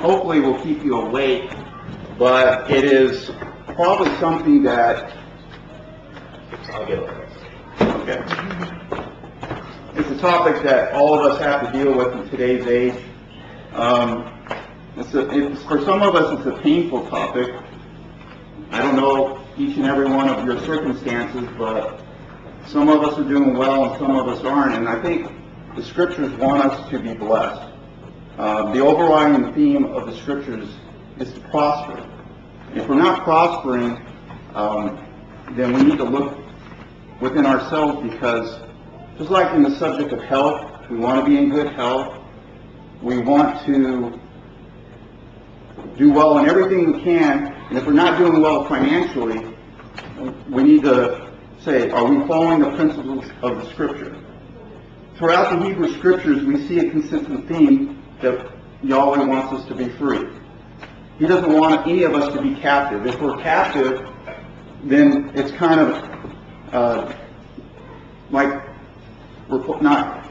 hopefully will keep you awake, but it is probably something that, okay, it's a topic that all of us have to deal with in today's age. For some of us, it's a painful topic. I don't know each and every one of your circumstances, but some of us are doing well and some of us aren't, and I think the Scriptures want us to be blessed. The overriding theme of the Scriptures is to prosper. If we're not prospering, then we need to look within ourselves, because just like in the subject of health, we want to be in good health. We want to do well in everything we can, and if we're not doing well financially, we need to say, are we following the principles of the Scripture? Throughout the Hebrew Scriptures, we see a consistent theme that Yahweh wants us to be free. He doesn't want any of us to be captive. If we're captive, then it's kind of like we're not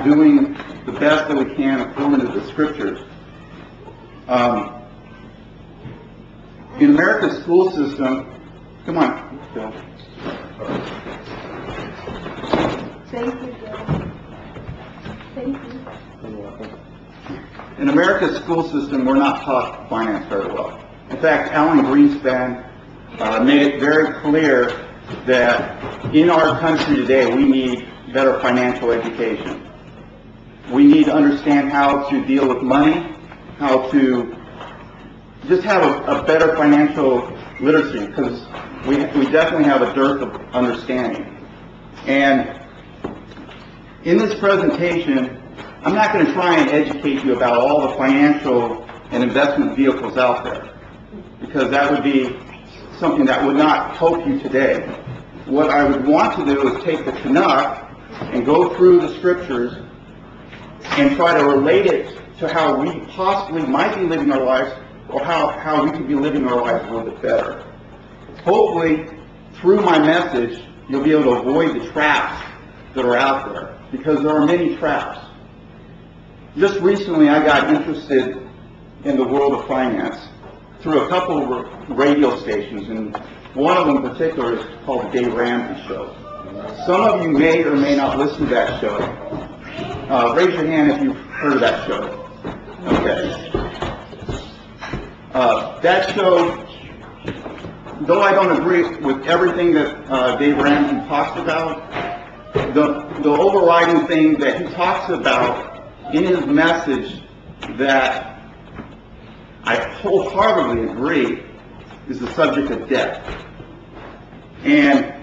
doing the best that we can according to the Scriptures. In America's school system, come on, Phil. Thank you, Joe. Thank you. In America's school system, we're not taught finance very well. In fact, Alan Greenspan made it very clear that in our country today, we need better financial education. We need to understand how to deal with money, how to just have a better financial literacy, because we definitely have a dearth of understanding. And in this presentation, I'm not going to try and educate you about all the financial and investment vehicles out there, because that would be something that would not help you today. What I would want to do is take the Tanakh and go through the Scriptures and try to relate it to how we possibly might be living our lives, or how we could be living our lives a little bit better. Hopefully, through my message, you'll be able to avoid the traps that are out there, because there are many traps. Just recently, I got interested in the world of finance through a couple of radio stations, and one of them in particular is called the Dave Ramsey Show. Some of you may or may not listen to that show. Raise your hand if you've heard of that show. Okay. That show, though I don't agree with everything that Dave Ramsey talks about, the overriding thing that he talks about in his message that I wholeheartedly agree is the subject of debt. And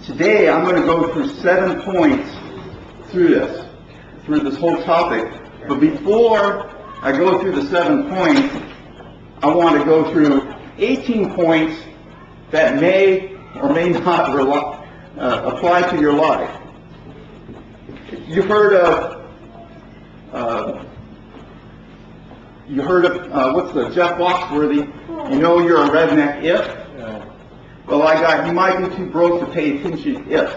today I'm going to go through 7 points through this whole topic. But before I go through the 7 points, I want to go through 18 points that may or may not apply to your life. You've heard of what's the Jeff Foxworthy? You know you're a redneck if? Well, you might be too broke to pay attention if.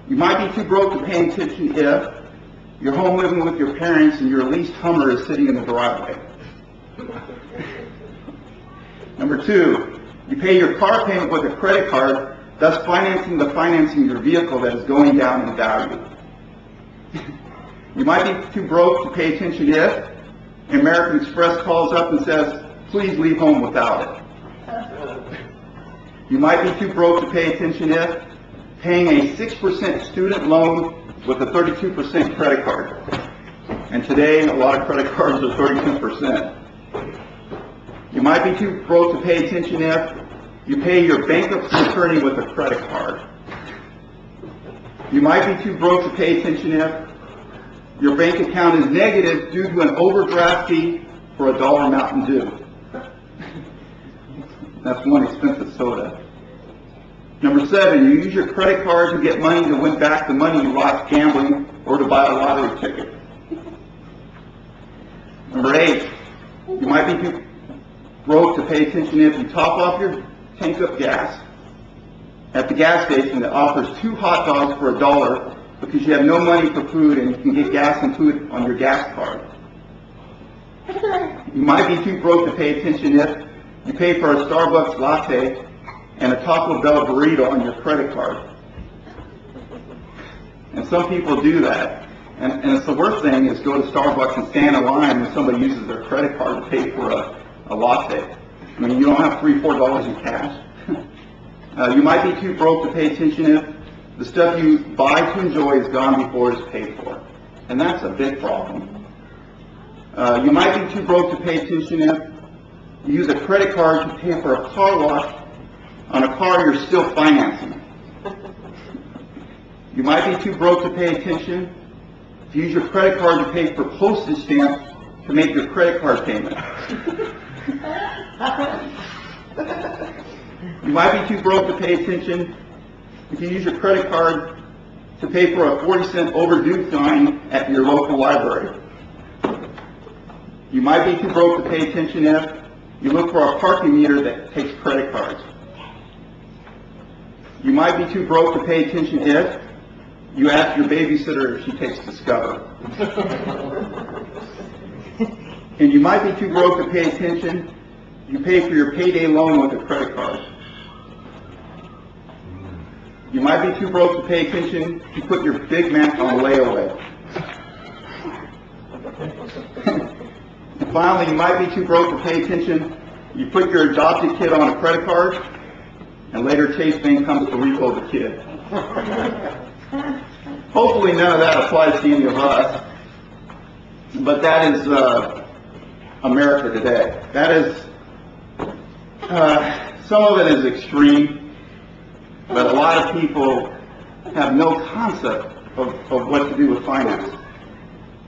You might be too broke to pay attention if you're home living with your parents and your leased Hummer is sitting in the driveway. Number 2, you pay your car payment with a credit card, thus financing your vehicle that is going down in value. You might be too broke to pay attention if American Express calls up and says, please leave home without it. You might be too broke to pay attention if paying a 6% student loan with a 32% credit card. And today, a lot of credit cards are 32%. You might be too broke to pay attention if you pay your bankruptcy attorney with a credit card. You might be too broke to pay attention if your bank account is negative due to an overdraft fee for a $1 Mountain Dew. That's one expensive soda. Number 7, you use your credit card to get money to win back the money you lost gambling or to buy a lottery ticket. Number 8, you might be too broke to pay attention if you top off your tank of gas at the gas station that offers 2 hot dogs for $1 because you have no money for food and you can get gas and food on your gas card. You might be too broke to pay attention if you pay for a Starbucks latte and a Taco Bell burrito on your credit card. And some people do that. And it's the worst thing is go to Starbucks and stand in line when somebody uses their credit card to pay for a latte. I mean, you don't have $3, $4 in cash. You might be too broke to pay attention if the stuff you buy to enjoy is gone before it's paid for. And that's a big problem. You might be too broke to pay attention if you use a credit card to pay for a car wash on a car you're still financing. You might be too broke to pay attention if you use your credit card to pay for postage stamps to make your credit card payment. You might be too broke to pay attention if you use your credit card to pay for a 40-cent overdue fine at your local library. You might be too broke to pay attention if you look for a parking meter that takes credit cards. You might be too broke to pay attention if you ask your babysitter if she takes Discover. And you might be too broke to pay attention if you pay for your payday loan with a credit card. You might be too broke to pay attention if you put your Big Mac on layaway. And finally, you might be too broke to pay attention. You put your adopted kid on a credit card, and later Chase Bank comes to repo the kid. Hopefully none of that applies to any of us, but that is America today. That is, some of it is extreme, but a lot of people have no concept of what to do with finance.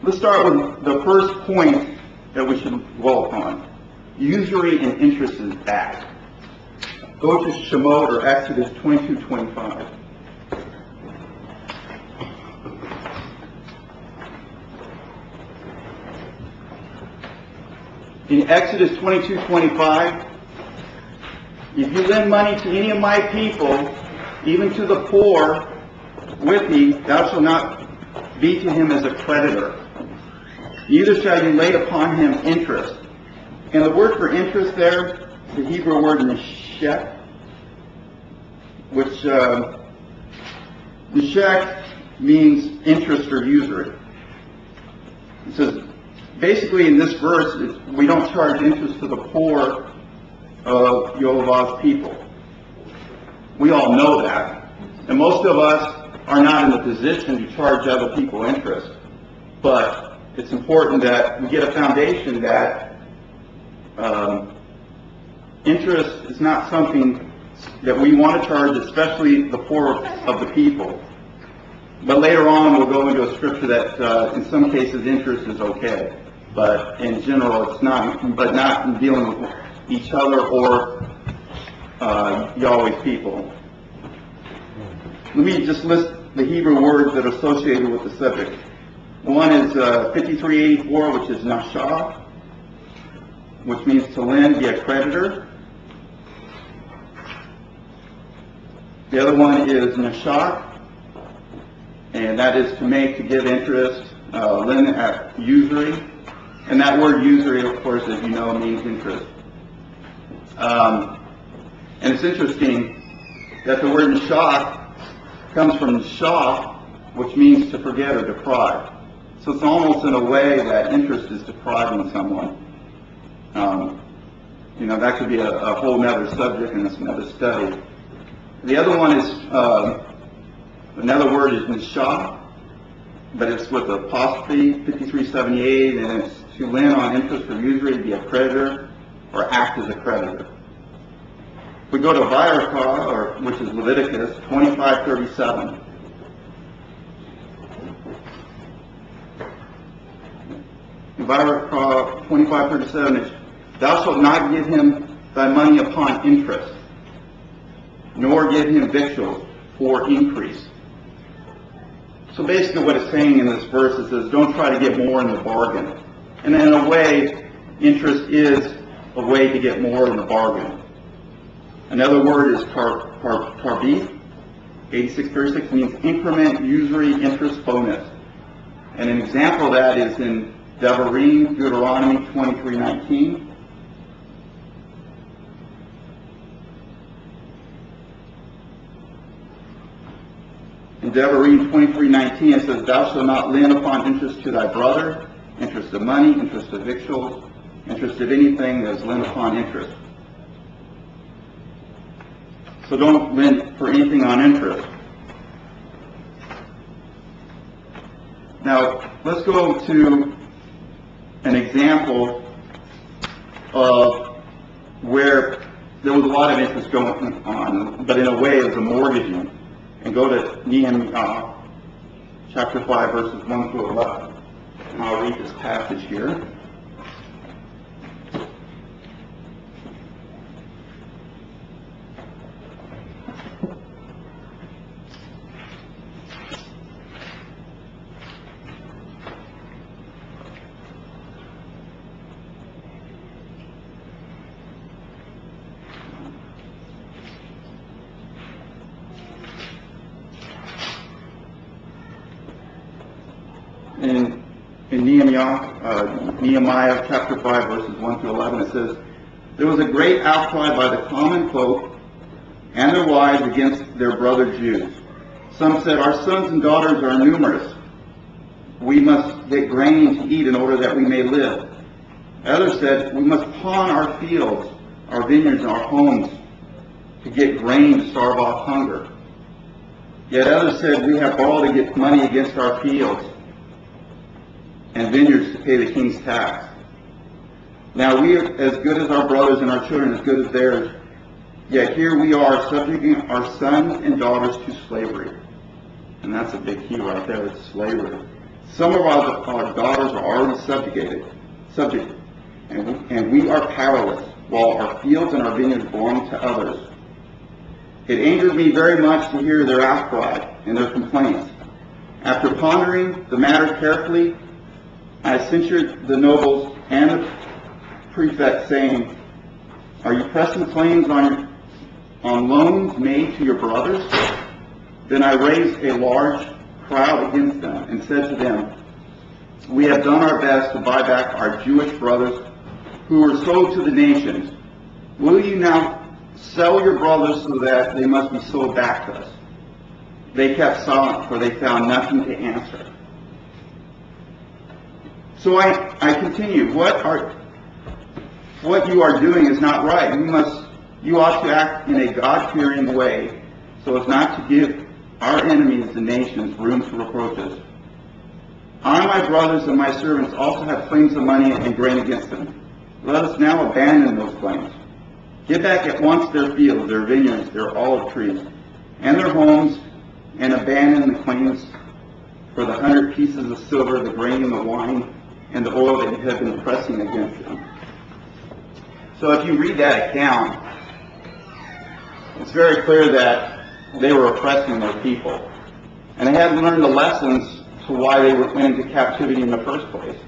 Let's start with the first point that we should dwell upon. Usury and interest is bad. Go to Shemot or Exodus 22:25. In Exodus 22:25, if you lend money to any of my people, even to the poor, with me, thou shalt not be to him as a creditor. Neither shall you lay upon him interest. And the word for interest there, the Hebrew word neshek, which neshek means interest or usury. It says, basically in this verse, we don't charge interest to the poor of Yehovah's people. We all know that. And most of us are not in the position to charge other people interest. But it's important that we get a foundation that interest is not something that we want to charge, especially the poor of the people. But later on, we'll go into a scripture that in some cases interest is okay. But in general, it's not, but not in dealing with each other or Yahweh's people. Let me just list the Hebrew words that are associated with the subject. One is 5384, which is nashah, which means to lend, be a creditor. The other one is nashak, and that is to make, to give interest, lend at usury. And that word usury, of course, as you know, means interest. And it's interesting that the word nashak comes from nashah, which means to forget or deprive. So it's almost in a way that interest is depriving someone. That could be a whole other subject and it's another study. The other one is, another word is nashah, but it's with apostrophe, 5378, and it's to lend on interest or usury, be a creditor, or act as a creditor. If we go to Vayikra, which is Leviticus 25:37. In Vayikra 25:37, thou shalt not give him thy money upon interest, nor give him victuals for increase. So basically what it's saying in this verse is, don't try to get more in the bargain. And in a way, interest is a way to get more in the bargain. Another word is tarbith. 8636 means increment, usury, interest, bonus. And an example of that is in Devarim, Deuteronomy 23:19. In Devarim 23:19 it says, "Thou shalt not lend upon interest to thy brother, interest of money, interest of victuals, interest of anything that is lent upon interest." So don't lend for anything on interest. Now, let's go to an example of where there was a lot of interest going on, but in a way it was a mortgaging. And go to Nehemiah chapter 5, verses 1 through 11. And I'll read this passage here. In Nehemiah chapter 5, verses 1 through 11, it says, "There was a great outcry by the common folk and their wives against their brother Jews. Some said, 'Our sons and daughters are numerous. We must get grain to eat in order that we may live.' Others said, 'We must pawn our fields, our vineyards, and our homes to get grain to starve off hunger.' Yet others said, 'We have borrowed to get money against our fields and vineyards to pay the king's tax. Now we are as good as our brothers and our children as good as theirs. Yet here we are subjecting our sons and daughters to slavery." And that's a big key right there, it's slavery. "Some of our daughters are already subject, and we are powerless, while our fields and our vineyards belong to others. It angered me very much to hear their outcry and their complaints. After pondering the matter carefully, I censured the nobles and the prefect, saying, 'Are you pressing claims on loans made to your brothers?' Then I raised a large crowd against them and said to them, 'We have done our best to buy back our Jewish brothers who were sold to the nations. Will you now sell your brothers so that they must be sold back to us?' They kept silent, for they found nothing to answer. So I continue, what you are doing is not right. You ought to act in a God-fearing way so as not to give our enemies, the nations, room to reproach us. I, my brothers, and my servants also have claims of money and grain against them. Let us now abandon those claims. Give back at once their fields, their vineyards, their olive trees, and their homes, and abandon the claims for the 100 pieces of silver, the grain, and the wine, and the oil that you have been pressing against them." So if you read that account, it's very clear that they were oppressing their people. And they hadn't learned the lessons to why they went into captivity in the first place.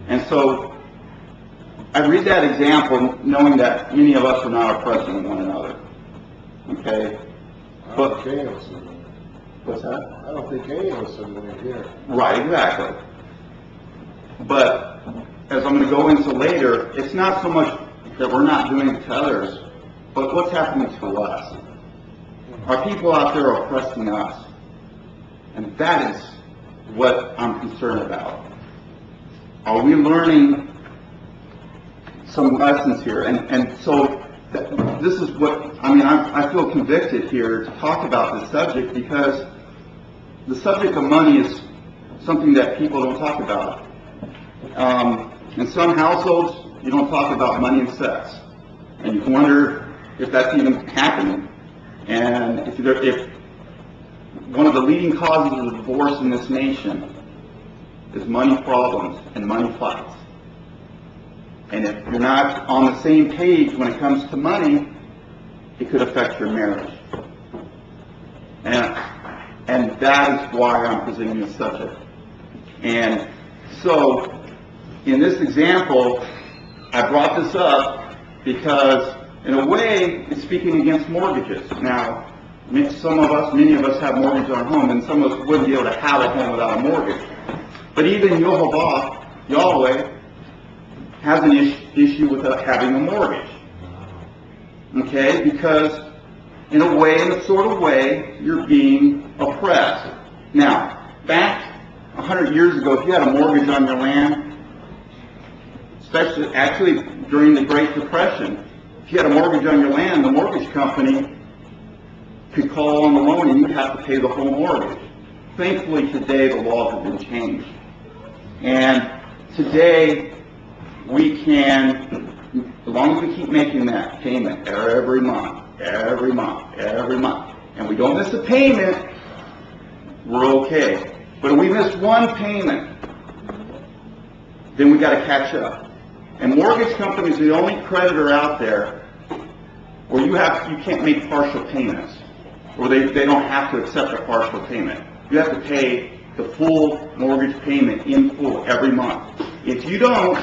And so I read that example knowing that many of us are not oppressing one another. Okay? But what's that? I don't think any of us are doing it here. Right, exactly. But as I'm going to go into later, it's not so much that we're not doing it to others, but what's happening to us. Are people out there oppressing us? And that is what I'm concerned about. Are we learning some lessons here? And so this is what, I feel convicted here to talk about this subject, because the subject of money is something that people don't talk about. In some households, you don't talk about money and sex. And you wonder if that's even happening. And if one of the leading causes of divorce in this nation is money problems and money fights. And if you're not on the same page when it comes to money, it could affect your marriage. And that is why I'm presenting this subject. And so, in this example, I brought this up because, in a way, it's speaking against mortgages. Now, many of us have mortgages on our home, and some of us wouldn't be able to have a home without a mortgage. But even Yahweh, has an issue with having a mortgage. Okay? Because in a sort of way, you're being oppressed. Now, back 100 years ago, if you had a mortgage on your land, actually during the Great Depression, if you had a mortgage on your land, the mortgage company could call on the loan and you'd have to pay the whole mortgage. Thankfully, today the laws have been changed. And today, we can, as long as we keep making that payment every month, and we don't miss a payment, we're okay. But if we miss one payment, then we got to catch up. And mortgage companies are the only creditor out there where you can't make partial payments, or they don't have to accept a partial payment. You have to pay the full mortgage payment in full every month. If you don't,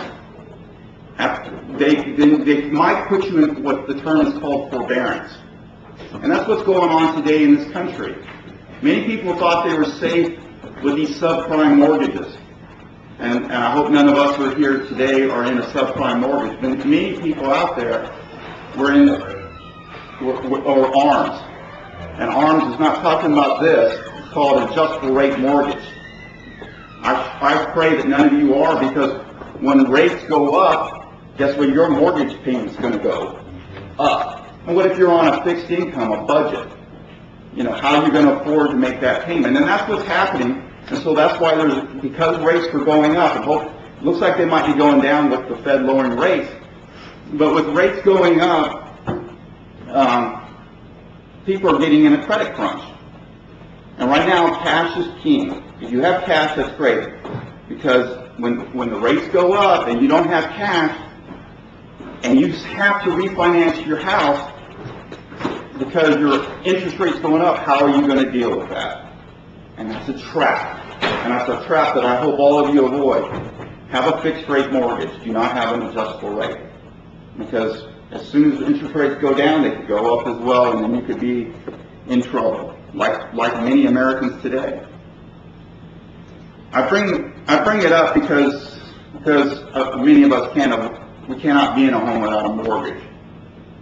they might put you in what the term is called forbearance. And that's what's going on today in this country. Many people thought they were safe with these subprime mortgages. And I hope none of us who are here today are in a subprime mortgage. But many people out there were ARMs. And ARMs is not talking about this. It's called adjustable rate mortgage. I pray that none of you are, because when rates go up, guess what? Your mortgage payment's going to go up. And what if you're on a fixed income, a budget? You know, how are you going to afford to make that payment? And that's what's happening. And so that's why because rates were going up, it looks like they might be going down with the Fed lowering rates. But with rates going up, people are getting in a credit crunch. And right now, cash is king. If you have cash, that's great. Because when the rates go up and you don't have cash, and you have to refinance your house because your interest rate's going up, how are you going to deal with that? And that's a trap. And that's a trap that I hope all of you avoid. Have a fixed rate mortgage. Do not have an adjustable rate. Because as soon as interest rates go down, they could go up as well, and then you could be in trouble, like many Americans today. I bring it up because many of us cannot be in a home without a mortgage.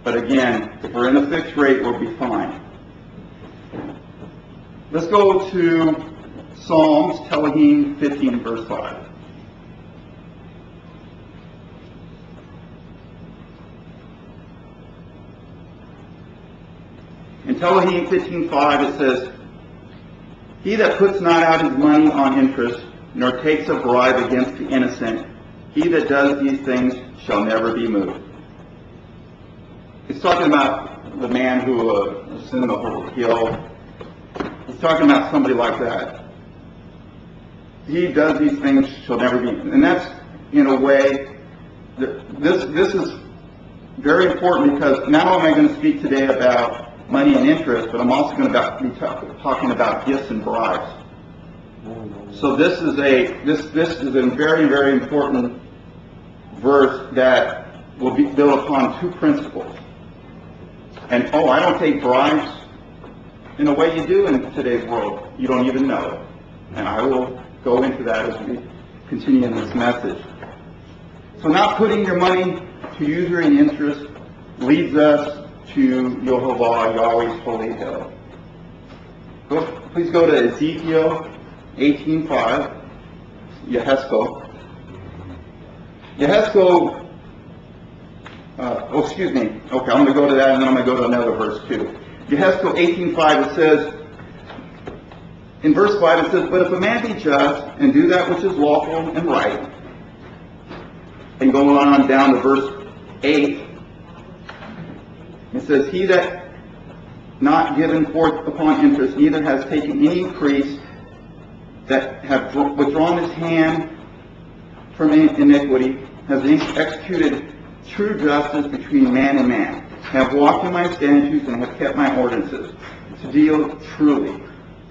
But again, if we're in a fixed rate, we'll be fine. Let's go to Psalms, Tehillim 15, verse 5. In Tehillim 15:5 it says, "He that puts not out his money on interest, nor takes a bribe against the innocent, he that does these things shall never be moved." It's talking about the man who sinned the whole hill. He's talking about somebody like that. He does these things shall never be. And that's, in a way, this is very important, because not only am I going to speak today about money and interest, but I'm also going to be talking about gifts and bribes. So this is a very, very important verse that will be built upon two principles. And I don't take bribes. In a way you do in today's world. You don't even know it. And I will go into that as we continue in this message. So not putting your money to usury and interest leads us to Yahweh's holy hill. Please go to Ezekiel 18:5. Yehezkel. Excuse me. Okay, I'm going to go to that, and then I'm going to go to another verse too. Yehezkel 18:5, it says, in verse 5 it says, "But if a man be just and do that which is lawful and right," and going on down to verse 8, it says, "He that not given forth upon interest, neither has taken any increase, that have withdrawn his hand from iniquity, has executed true justice between man and man, have walked in my statutes, and have kept my ordinances, to deal truly.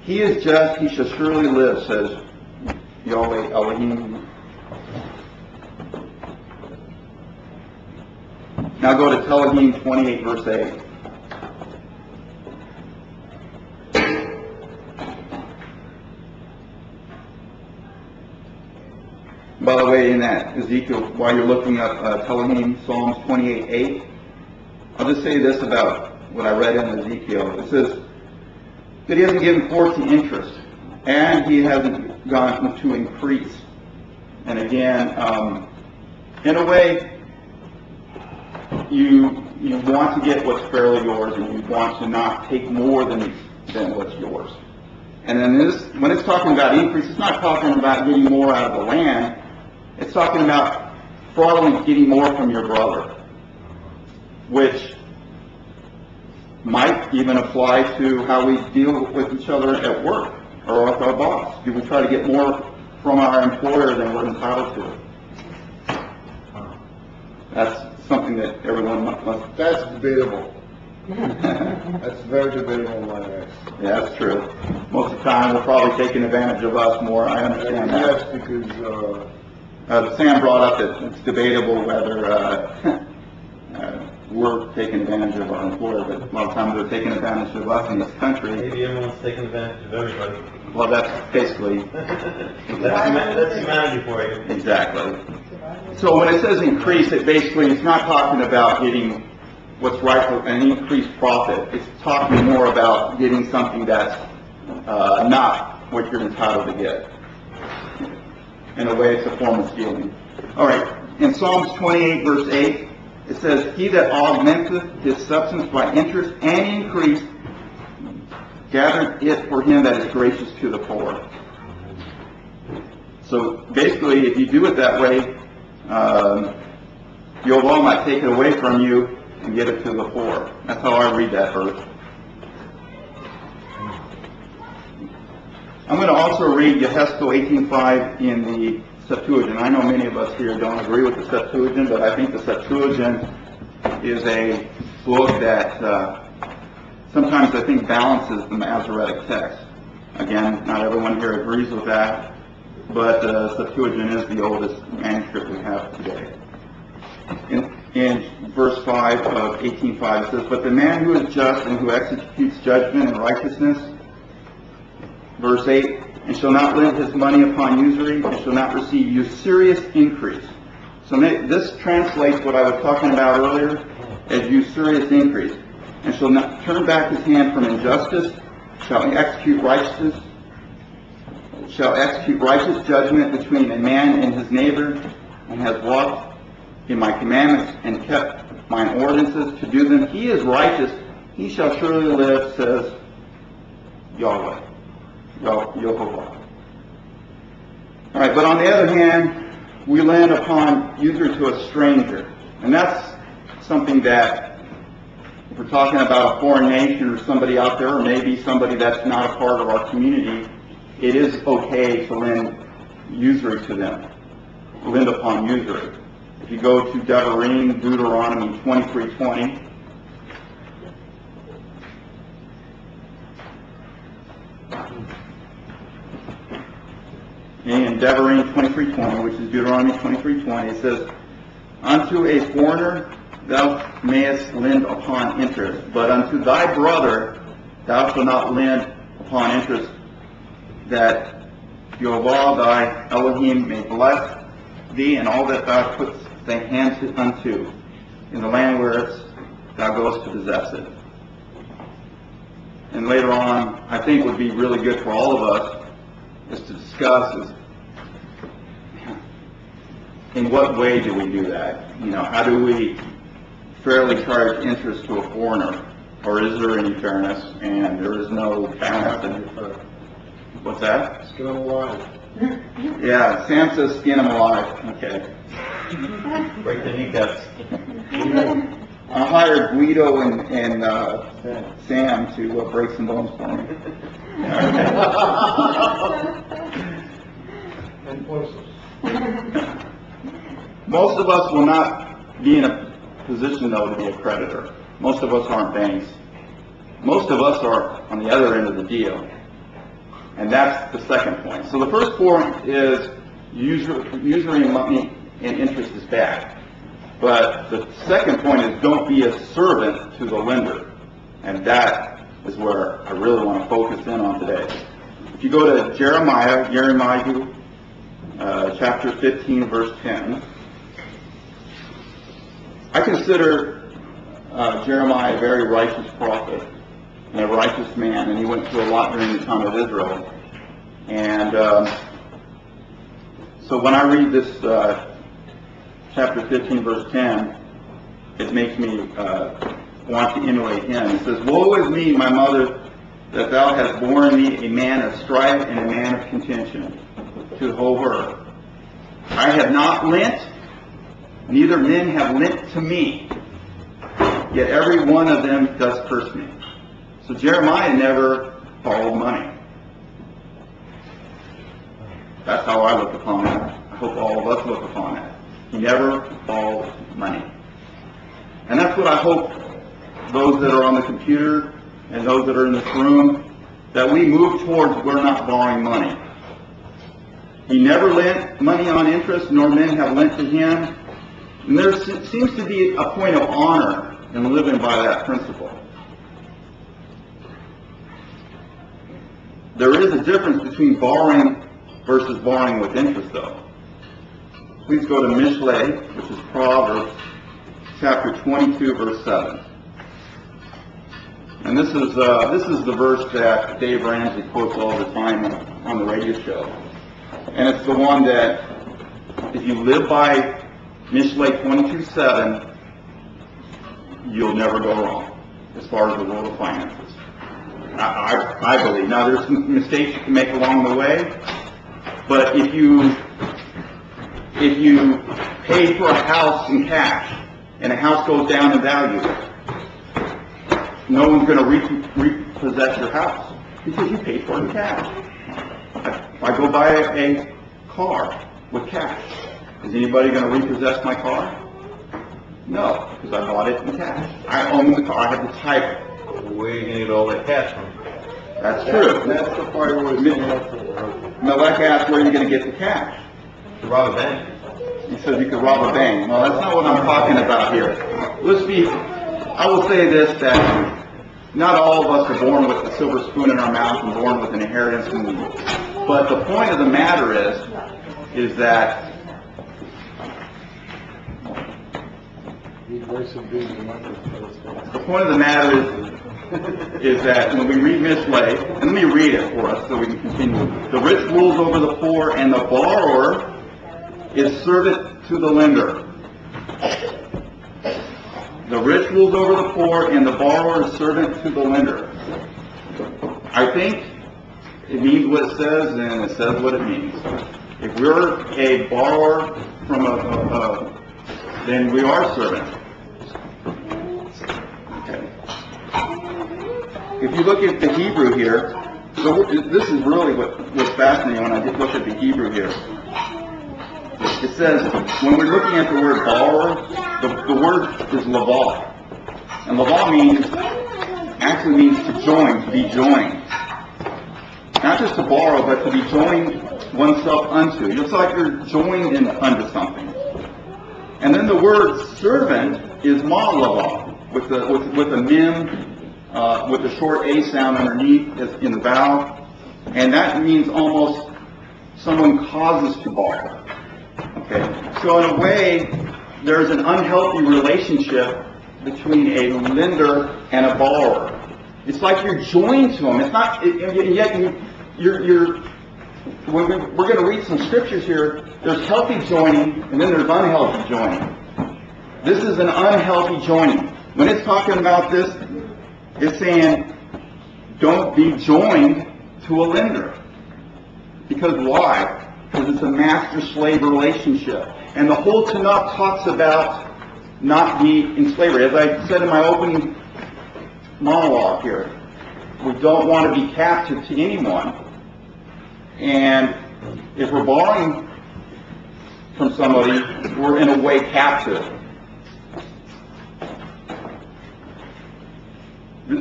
He is just, he shall surely live, says Yahweh Elohim." Now go to Tehillim 28, verse 8. in that Ezekiel, while you're looking up Elohim, Psalms 28:8, I'll just say this about what I read in Ezekiel. It says that he hasn't given forth to interest, and he hasn't gone to increase. And again, in a way, you want to get what's fairly yours, and you want to not take more than what's yours. And then when it's talking about increase, it's not talking about getting more out of the land. It's talking about fraudulently getting more from your brother, which might even apply to how we deal with each other at work or with our boss. Do we try to get more from our employer than we're entitled to? That's something that everyone must. That's debatable. That's very debatable, my ex. Yeah, that's true. Most of the time, they're probably taking advantage of us more. I understand that. Yes, because Sam brought up that it's debatable whether we're taking advantage of our employer, but a lot of times they're taking advantage of us in this country. Maybe everyone's taking advantage of everybody. Well, that's basically That's humanity for you. exactly. So when it says increase, it's not talking about getting what's rightful, an increased profit. It's talking more about getting something that's not what you're entitled to get. In a way, it's a form of stealing. All right. In Psalms 28, verse 8, it says, "He that augmenteth his substance by interest and increase, gathereth it for him that is gracious to the poor." So basically, if you do it that way, Yehovah might take it away from you and give it to the poor. That's how I read that verse. I'm going to also read Yehezkel 18:5 in the Septuagint. I know many of us here don't agree with the Septuagint, but I think the Septuagint is a book that sometimes I think balances the Masoretic text. Again, not everyone here agrees with that, but Septuagint is the oldest manuscript we have today. In verse 5 of 18:5, it says, "But the man who is just and who executes judgment and righteousness," verse 8, "and shall not lend his money upon usury, and shall not receive usurious increase." So this translates what I was talking about earlier as usurious increase. "And shall not turn back his hand from injustice, shall execute righteous judgment between a man and his neighbor, and has walked in my commandments and kept mine ordinances to do them. He is righteous, he shall surely live, says Yahweh." Yehovah. All right, but on the other hand, we lend upon usury to a stranger. And that's something that, if we're talking about a foreign nation or somebody out there, or maybe somebody that's not a part of our community, it is okay to lend usury to them. Lend upon usury. If you go to Deuteronomy 23:20, in Deuteronomy 23:20, which is Deuteronomy 23:20, it says, "Unto a foreigner thou mayest lend upon interest, but unto thy brother thou shalt not lend upon interest, that Yehovah thy Elohim may bless thee and all that thou puts thy hands unto in the land where thou goest to possess it." And later on, I think would be really good for all of us is to discuss is in what way do we do that? How do we fairly charge interest to a foreigner? Or is there any fairness? And there is no fairness. What's that? skin them alive. Yeah, Sam says skin them alive. Okay. Break the kneecaps. I hired Guido and Sam to break some bones for me. And voices. Most of us will not be in a position, though, to be a creditor. Most of us aren't banks. Most of us are on the other end of the deal. And that's the second point. So the first point is usury money and interest is bad. But the second point is don't be a servant to the lender. And that is where I really want to focus in on today. If you go to Jeremiah chapter 15, verse 10. I consider Jeremiah a very righteous prophet and a righteous man, and he went through a lot during the time of Israel. And so when I read this chapter 15, verse 10, it makes me want to emulate him. It says, "Woe is me, my mother, that thou hast borne me a man of strife and a man of contention, to hoe her. I have not lent, neither men have lent to me, yet every one of them does curse me." So Jeremiah never borrowed money. That's how I look upon that. I hope all of us look upon that. He never borrowed money. And that's what I hope those that are on the computer and those that are in this room, that we move towards, we're not borrowing money. He never lent money on interest, nor men have lent to him. And there seems to be a point of honor in living by that principle. There is a difference between borrowing versus borrowing with interest, though. Please go to Mishlei, which is Proverbs, chapter 22, verse 7. And this is the verse that Dave Ramsey quotes all the time on the radio show. And it's the one that, if you live by Mishlei 22:7, you'll never go wrong as far as the world of finances. I believe. Now, there's some mistakes you can make along the way, but if you pay for a house in cash and a house goes down in value, no one's going to repossess your house because you paid for it in cash. If I go buy a car with cash, is anybody going to repossess my car? No, because I bought it in cash. I own the car. I have the title. Where are you going to get all that cash from? That's true. That's the part where it's Melech asked, where are you going to get the cash? To rob a bank. He said you could rob a bank. Well, that's not what I'm talking about here. I will say this, that not all of us are born with a silver spoon in our mouth and born with an inheritance. But the point of the matter is that the point of the matter is that when we read Mishlei, and let me read it for us so we can continue. The rich rules over the poor, and the borrower is servant to the lender. The rich rules over the poor, and the borrower is servant to the lender. I think it means what it says, and it says what it means. If we're a borrower from then we are servants. Okay. If you look at the Hebrew here, so this is really what's fascinating when I look at the Hebrew here. It says, when we're looking at the word borrower, the word is lavah. And lavah actually means to join, to be joined. Not just to borrow, but to be joined oneself unto. It's like you're joined unto something. And then the word servant is ma-lavah, with a mem, with a short a sound underneath in the vowel. And that means almost someone causes to borrow. Okay, so in a way, there's an unhealthy relationship between a lender and a borrower. It's like you're joined to them. It's not, yet you're. We're going to read some scriptures here. There's healthy joining, and then there's unhealthy joining. This is an unhealthy joining. When it's talking about this, it's saying, don't be joined to a lender. Because why? Because it's a master-slave relationship. And the whole Tanakh talks about not being in slavery. As I said in my opening monologue here, we don't want to be captive to anyone. And if we're borrowing from somebody, we're in a way captive.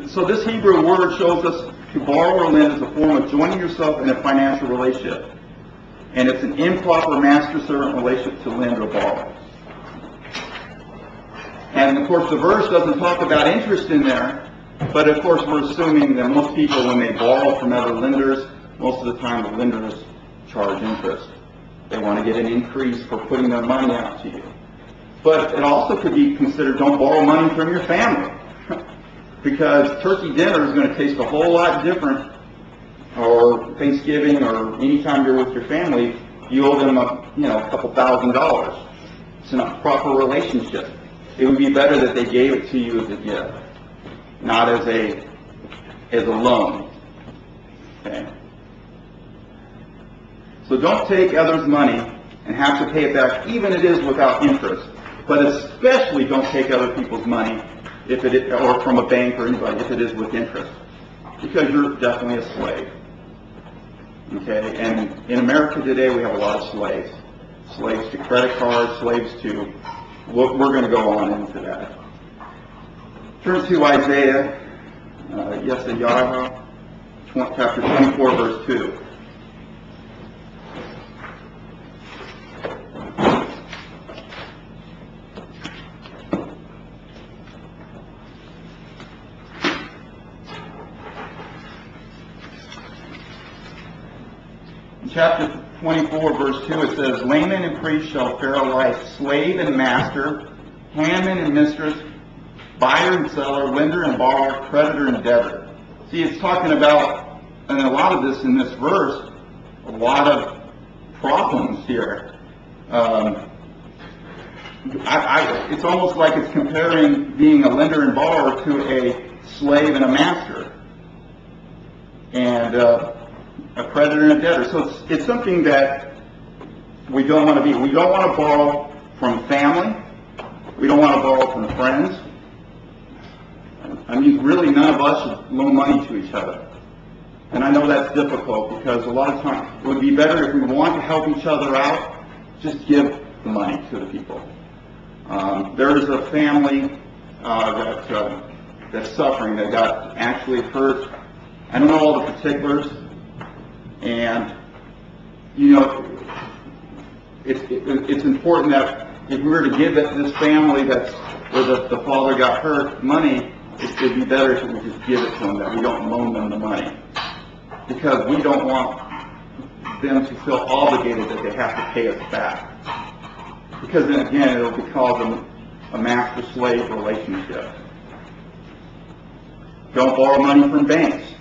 So this Hebrew word shows us to borrow or lend is a form of joining yourself in a financial relationship. And it's an improper master-servant relationship to lend or borrow. And of course the verse doesn't talk about interest in there, but of course we're assuming that most people, when they borrow from other lenders, most of the time the lenders charge interest. They want to get an increase for putting their money out to you. But it also could be considered, don't borrow money from your family. Because turkey dinner is going to taste a whole lot different, or Thanksgiving, or anytime you're with your family, you owe them a couple $1,000s. It's not a proper relationship. It would be better that they gave it to you as a gift, not as a loan. Okay? So don't take others' money and have to pay it back, even if it is without interest. But especially don't take other people's money, or from a bank or anybody, if it is with interest, because you're definitely a slave. Okay? And in America today, we have a lot of slaves. Slaves to credit cards, slaves to... We're going to go on into that. Turn to Isaiah, chapter 24, verse 2. In chapter 24, verse 2, it says, layman and priest shall fare alike, slave and master, handman and mistress, buyer and seller, lender and borrower, creditor and debtor. See, it's talking about, and a lot of this in this verse, a lot of problems here. It's almost like it's comparing being a lender and borrower to a slave and a master, and a creditor and a debtor. So it's something that we don't want to be. We don't want to borrow from family. We don't want to borrow from friends. I mean, really, none of us should loan money to each other. And I know that's difficult, because a lot of times it would be better if we want to help each other out, just give the money to the people. There is a family that's suffering, that got actually hurt. I don't know all the particulars, and it's important that if we were to give this family where the father got hurt money, it would be better if we just give it to them, that we don't loan them the money, because we don't want them to feel obligated that they have to pay us back, because then again it will cause a master-slave relationship. Don't borrow money from banks.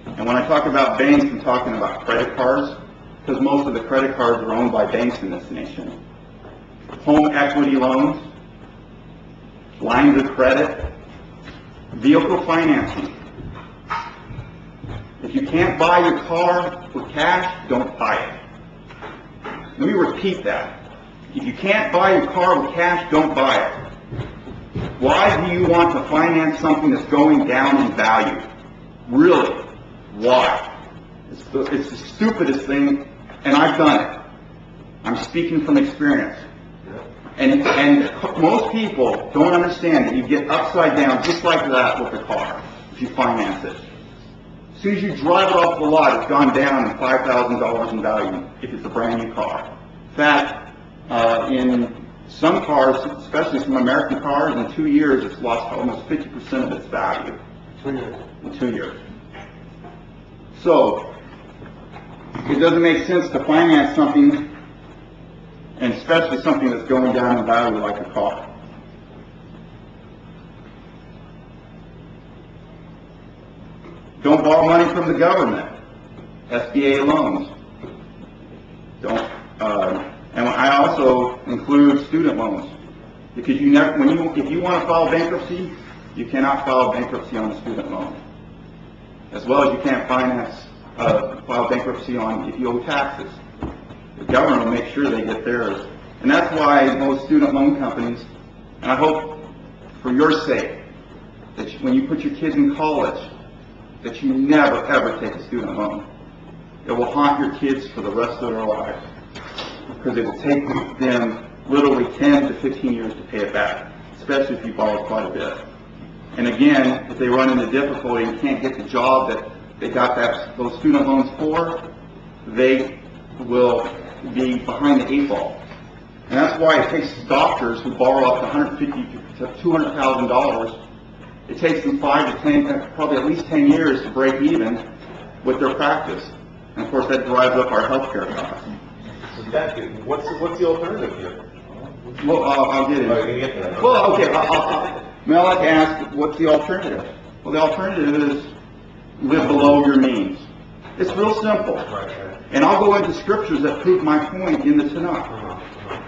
And when I talk about banks, I'm talking about credit cards, because most of the credit cards are owned by banks in this nation. Home equity loans, lines of credit, vehicle financing. If you can't buy your car with cash, don't buy it. Let me repeat that. If you can't buy your car with cash, don't buy it. Why do you want to finance something that's going down in value? Really? Why? It's the stupidest thing, and I've done it. I'm speaking from experience. And most people don't understand that you get upside down just like that with a car if you finance it. As soon as you drive it off the lot, it's gone down in $5,000 in value if it's a brand new car. In fact, in some cars, especially some American cars, in 2 years it's lost almost 50% of its value. 2 years. In 2 years. So, it doesn't make sense to finance something, and especially something that's going down in value like a car. Don't borrow money from the government. SBA loans. Don't. And I also include student loans, because if you want to file bankruptcy, you cannot file bankruptcy on a student loan, as well as you can't file bankruptcy on if you owe taxes. The government will make sure they get theirs. And that's why most student loan companies, and I hope for your sake, that when you put your kids in college, that you never ever take a student loan. It will haunt your kids for the rest of their lives, because it will take them literally 10 to 15 years to pay it back, especially if you borrow quite a bit. And again, if they run into difficulty and can't get the job that they got those student loans for, they will be behind the 8 ball. And that's why it takes doctors who borrow up to $150,000 to $200,000, it takes them 5 to 10, probably at least 10 years to break even with their practice. And of course that drives up our healthcare costs. He's got you. What's the alternative here? Well, I'll get Oh, you're it. gonna get to that. Well, okay, Malik asked, what's the alternative? Well, the alternative is live below your means. It's real simple. Right. And I'll go into scriptures that prove my point in the Tanakh.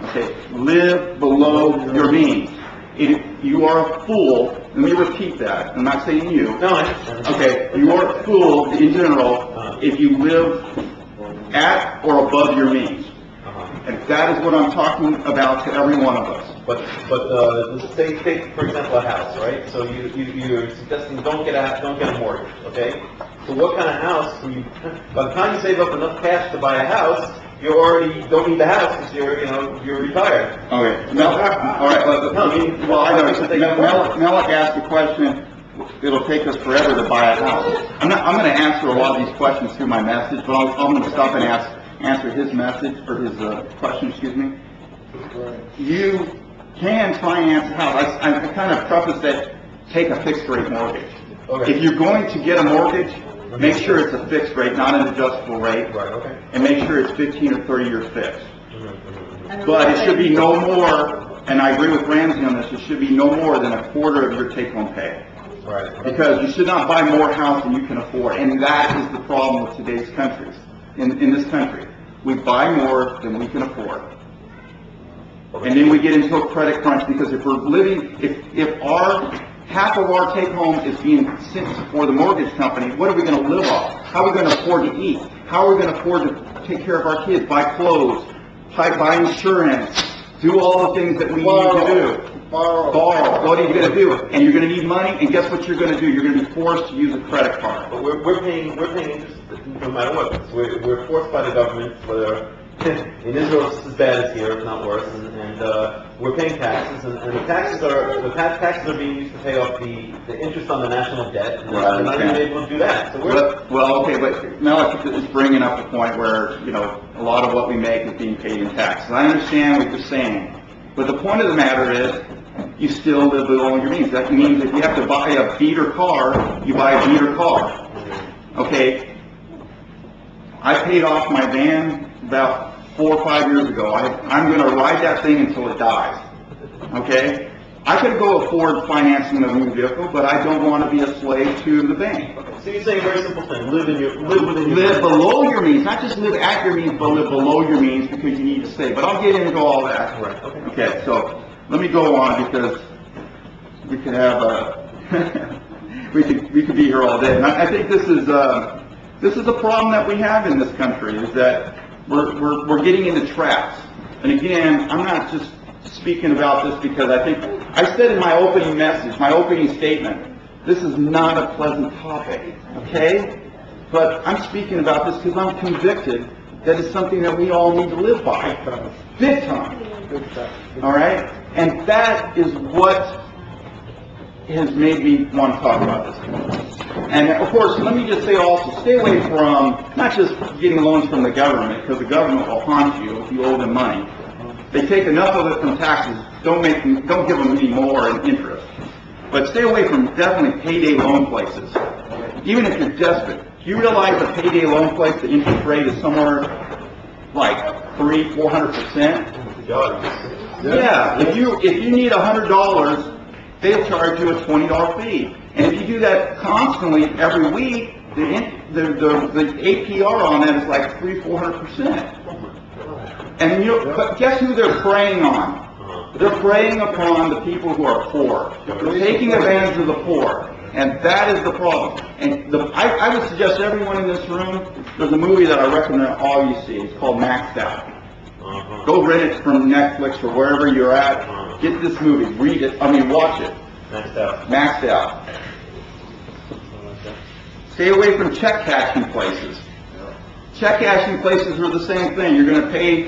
Okay, live below your means. You are a fool. Let me repeat that. I'm not saying you. No, I understand. Okay, you are a fool in general if you live at or above your means. And that is what I'm talking about to every one of us. But say for example a house, right? So you're suggesting don't get a mortgage, okay? So what kind of house? By the time you save up enough cash to buy a house, you already don't need the house because you're retired. Okay. All right. Well, I know. Malik asked the question. It'll take us forever to buy a house. I'm going to answer a lot of these questions through my message, but I'm going to stop and answer his message or his question. Excuse me. You can finance a house. I kind of preface that. Take a fixed rate mortgage. Okay. If you're going to get a mortgage, make sure it's a fixed rate, not an adjustable rate. Right. Okay. And make sure it's 15 or 30 years fixed. But it should be no more, and I agree with Ramsey on this, it should be no more than a quarter of your take-home pay. Right. Because you should not buy more house than you can afford, and that is the problem with today's countries. In this country, we buy more than we can afford. And then we get into a credit crunch because if we're living, if half of our take-home is being sent for the mortgage company, what are we going to live off? How are we going to afford to eat? How are we going to afford to take care of our kids, buy clothes, buy insurance, do all the things that we need to do? Borrow. What are you going to do? And you're going to need money, and guess what you're going to do? You're going to be forced to use a credit card. But we're paying interest no matter what. We're forced by the government, whether in Israel it's as bad as here, if not worse, and we're paying taxes, and the taxes are being used to pay off the interest on the national debt, and we're not even able to do that. So but Malik is bringing up a point where a lot of what we make is being paid in taxes. I understand what you're saying, but the point of the matter is you still live below your means. That means if you have to buy a beater car, you buy a beater car. Okay, I paid off my van about 4 or 5 years ago. I'm going to ride that thing until it dies. Okay? I could go afford financing a new vehicle, but I don't want to be a slave to the bank. So you're saying a very simple thing: live within your Live below your means, not just live at your means, but live below your means because you need to save. But I'll get into all that. Right. Okay. So let me go on because we could have we could be here all day. And I think this is a problem that we have in this country, is that we're getting into traps. And again, I'm not just speaking about this because I said in my opening message, my opening statement, this is not a pleasant topic, okay? But I'm speaking about this because I'm convicted that it's something that we all need to live by. Big time. All right? And that is what has made me want to talk about this. And of course, let me just say also, stay away from not just getting loans from the government, because the government will haunt you if you owe them money. They take enough of it from taxes. Don't give them any more in interest. But stay away from definitely payday loan places, even if you're desperate. Do you realize a payday loan place, the interest rate is somewhere like 300-400%? Yeah. If you need $100, they'll charge you a $20 fee. And if you do that constantly every week, the APR on that is like 300-400%. And but guess who they're preying on? They're preying upon the people who are poor. They're taking advantage of the poor. And that is the problem. And I would suggest everyone in this room, there's a movie that I recommend all you see. It's called Maxed Out. Go rent it from Netflix or wherever you're at. Get this movie. Read it. Watch it. Maxed Out. Stay away from check cashing places. Check cashing places are the same thing. You're going to pay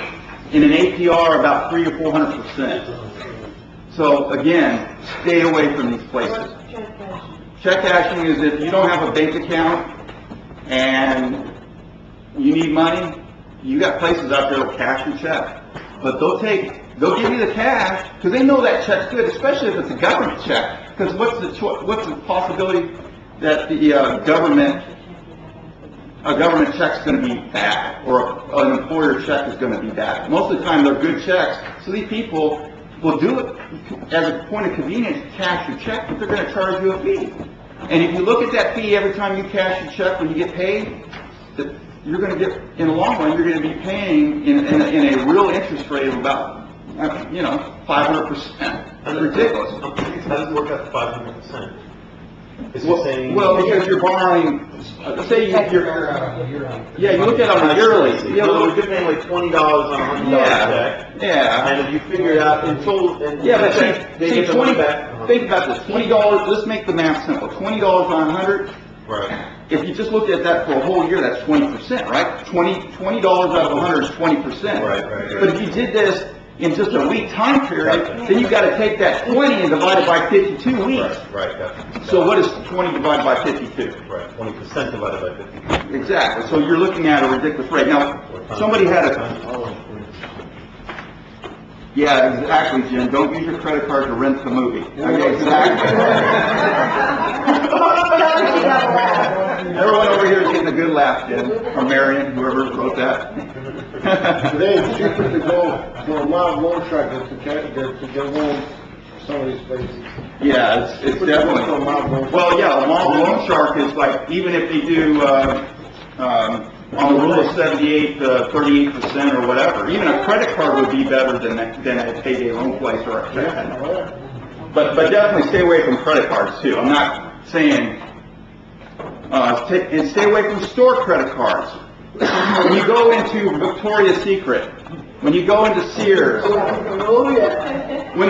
in an APR about 300 or 400%. So again, stay away from these places. Check cashing is if you don't have a bank account and you need money, you got places out there that will cash your check. But they'll give you the cash because they know that check's good, especially if it's a government check. Because what's the possibility that the government a government check's going to be bad, or an employer check is going to be bad. Most of the time, they're good checks. So these people will do it as a point of convenience, cash your check, but they're going to charge you a fee. And if you look at that fee every time you cash your check when you get paid, you're going to get, in the long run, you're going to be paying in a real interest rate of about, 500%. That's ridiculous. How does it work out to 500%? Is it saying? Well, because you're borrowing, say you look at it on a yearly. You're paying like $20 on a $100 check. Yeah. And if you figure it out in total, and Yeah, but they see, get the money back. think about this, $20, let's make the math simple, $20 on 100. Right. If you just looked at that for a whole year, that's 20%, right? $20 out of 100 is 20%. Right. But if you did this in just a week time period, then you got to take that 20 and divide it by 52 weeks. Right, gotcha. So what is 20 divided by 52? Right, 20% divided by 50. Exactly. So you're looking at a ridiculous rate. Now, somebody had a... Yeah, exactly, Jim. Don't use your credit card to rent the movie. Okay, exactly. Everyone over here is getting a good laugh, Jim. Or Marion, whoever wrote that. Today, it's cheaper to go to a mild loan shark than to get loans for some of these places. Yeah, it's definitely... Well, yeah, a mild loan shark is like, even if they do... on the rule of 78, 38% or whatever. Even a credit card would be better than a payday loan place or a credit. But definitely stay away from credit cards too. I'm not saying, and stay away from store credit cards. When you go into Victoria's Secret, when you go into Sears, when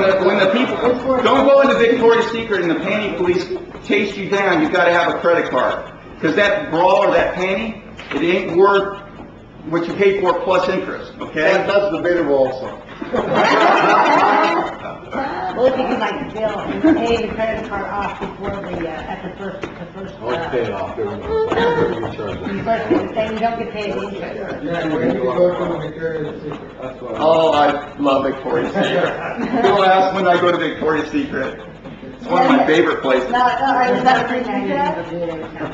the people, don't go into Victoria's Secret and the panty police chase you down, you've got to have a credit card. Because that bra or that panty, it ain't worth what you pay for plus interest, okay? That's debatable also. Well, if you can like bill and pay the credit card off before at the first. Pay it off. You don't get paid the interest. Oh, I love Victoria's Secret. People ask when I go to Victoria's Secret. It's one of my favorite places. No, are you not free to that?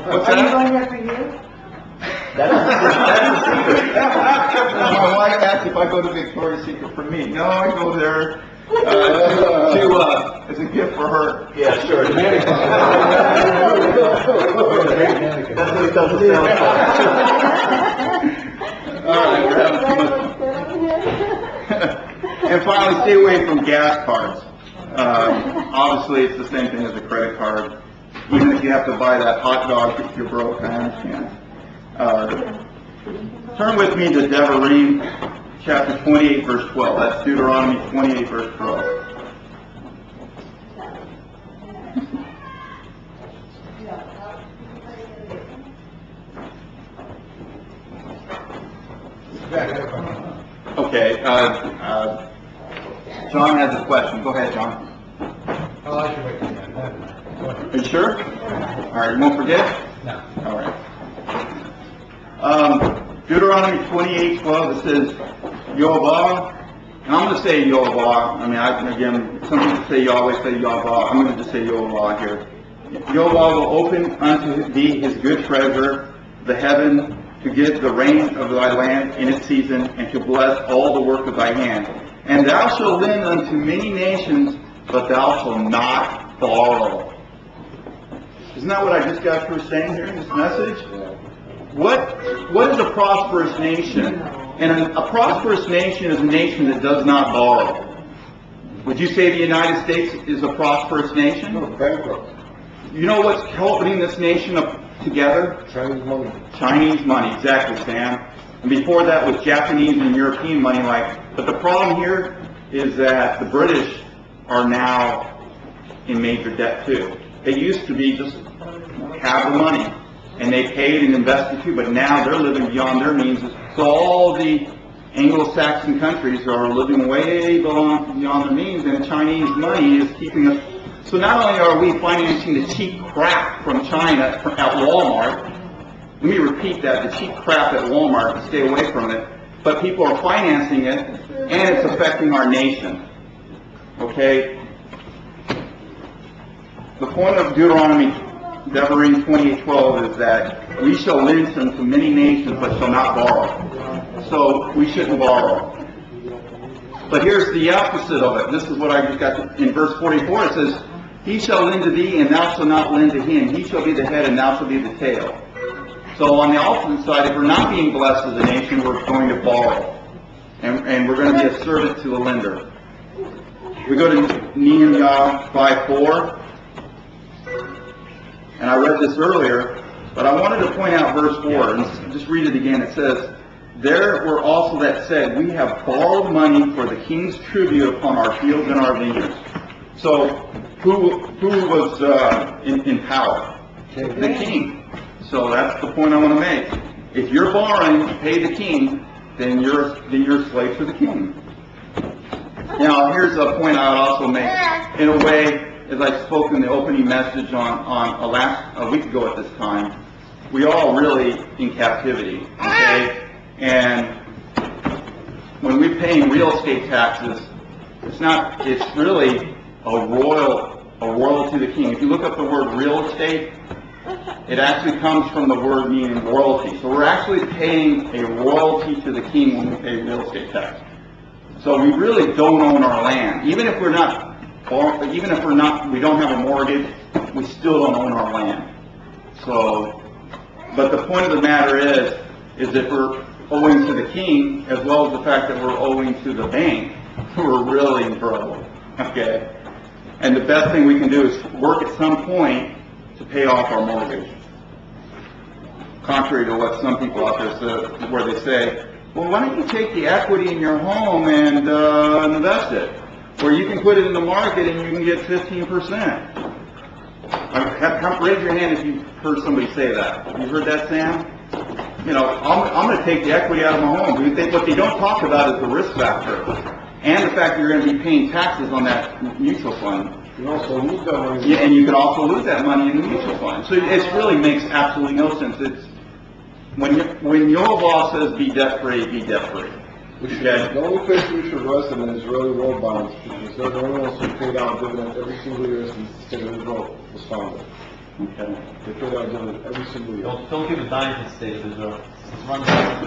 What's Are you that? going there for you? My wife asked if I go to Victoria's Secret for me. No, I go there as a gift for her. Yeah, sure. That's what it doesn't sound like. All right, we're having too much. And finally, stay away from gas cards. Obviously, it's the same thing as a credit card. Even if you have to buy that hot dog if you're broke, I understand. Turn with me to Devarim, chapter 28, verse 12. That's Deuteronomy 28, verse 12. Okay, John has a question. Go ahead, John. I should wait till then. Are you sure? All right, you won't forget? No. All right. Deuteronomy 28:12, it says, Yoavah, and I'm going to say Yoavah. I mean, again, some people say Yahweh, say Yahweh. I'm going to just say Yoavah here. Yoavah will open unto thee his good treasure, the heaven, to give the rain of thy land in its season, and to bless all the work of thy hand. And thou shalt lend unto many nations, but thou shalt not borrow. Isn't that what I just got through saying here in this message? What is a prosperous nation? And a prosperous nation is a nation that does not borrow. Would you say the United States is a prosperous nation? No, bankrupt. You know what's holding this nation together? Chinese money. Chinese money, exactly, Sam. And before that was Japanese and European money. But the problem here is that the British are now in major debt too. They used to be just have the money, and they paid and invested too, but now they're living beyond their means. So all the Anglo-Saxon countries are living way beyond their means, and Chinese money is keeping us. So not only are we financing the cheap crap from China at Walmart, let me repeat that, the cheap crap at Walmart, to stay away from it, but people are financing it, and it's affecting our nation. Okay? The point of Deuteronomy Devarim 28:12 is that we shall lend unto many nations but shall not borrow. So we shouldn't borrow. But here's the opposite of it. This is what I just got in verse 44. It says, he shall lend to thee and thou shalt not lend to him. He shall be the head and thou shalt be the tail. So on the opposite side, if we're not being blessed as a nation, we're going to borrow. And we're going to be a servant to the lender. We go to Nehemiah 5:4. And I read this earlier, but I wanted to point out verse 4, and just read it again. It says, there were also that said, we have borrowed money for the king's tribute upon our fields and our vineyards. So, who was in power? The king. So that's the point I want to make. If you're borrowing to pay the king, then you're a slave to the king. Now, here's a point I would also make. In a way, as I spoke in the opening message on a week ago at this time, we all really in captivity, okay? And when we're paying real estate taxes, it's really a royalty to the king. If you look up the word real estate, it actually comes from the word meaning royalty. So we're actually paying a royalty to the king when we pay real estate tax. So we really don't own our land. Even if we don't have a mortgage, we still don't own our land. So, but the point of the matter is that we're owing to the king, as well as the fact that we're owing to the bank, we're really in trouble. Okay? And the best thing we can do is work at some point to pay off our mortgage. Contrary to what some people out there say, where they say, well, why don't you take the equity in your home and invest it? Or you can put it in the market and you can get 15%. Raise your hand if you've heard somebody say that. You heard that, Sam? You know, I'm going to take the equity out of my home. What they don't talk about is the risk factor and the fact that you're going to be paying taxes on that mutual fund. You also lose that money. Yeah, and you could also lose that money in the mutual fund. So it really makes absolutely no sense. It's when your law says be debt free, be debt free. Okay? The only place we should rest in is really world bonds, because they're the only ones who paid out dividends every single year since the state of Israel was founded. Okay. They paid out dividends every single year. Don't keep it dying to the state of Israel.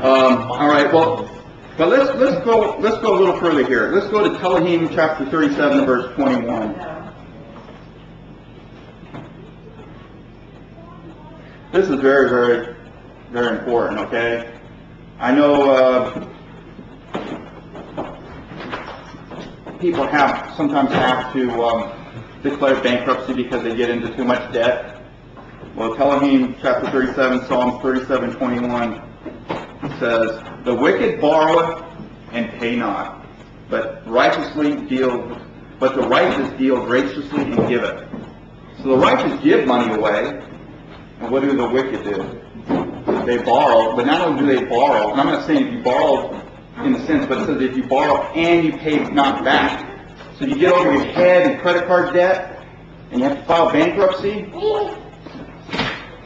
All right. Well, but let's go a little further here. Let's go to Tehillim chapter 37, verse 21. This is very, very, very important. Okay. I know people sometimes have to declare bankruptcy because they get into too much debt. Well, Tehillim chapter 37, Psalms 37:21 says, the wicked borroweth and pay not, but the righteous deal graciously and giveth. So the righteous give money away, and what do the wicked do? They borrow, but not only do they borrow, and I'm not saying if you borrow in the sense, but it says if you borrow and you pay not back. So you get over your head in credit card debt, and you have to file bankruptcy.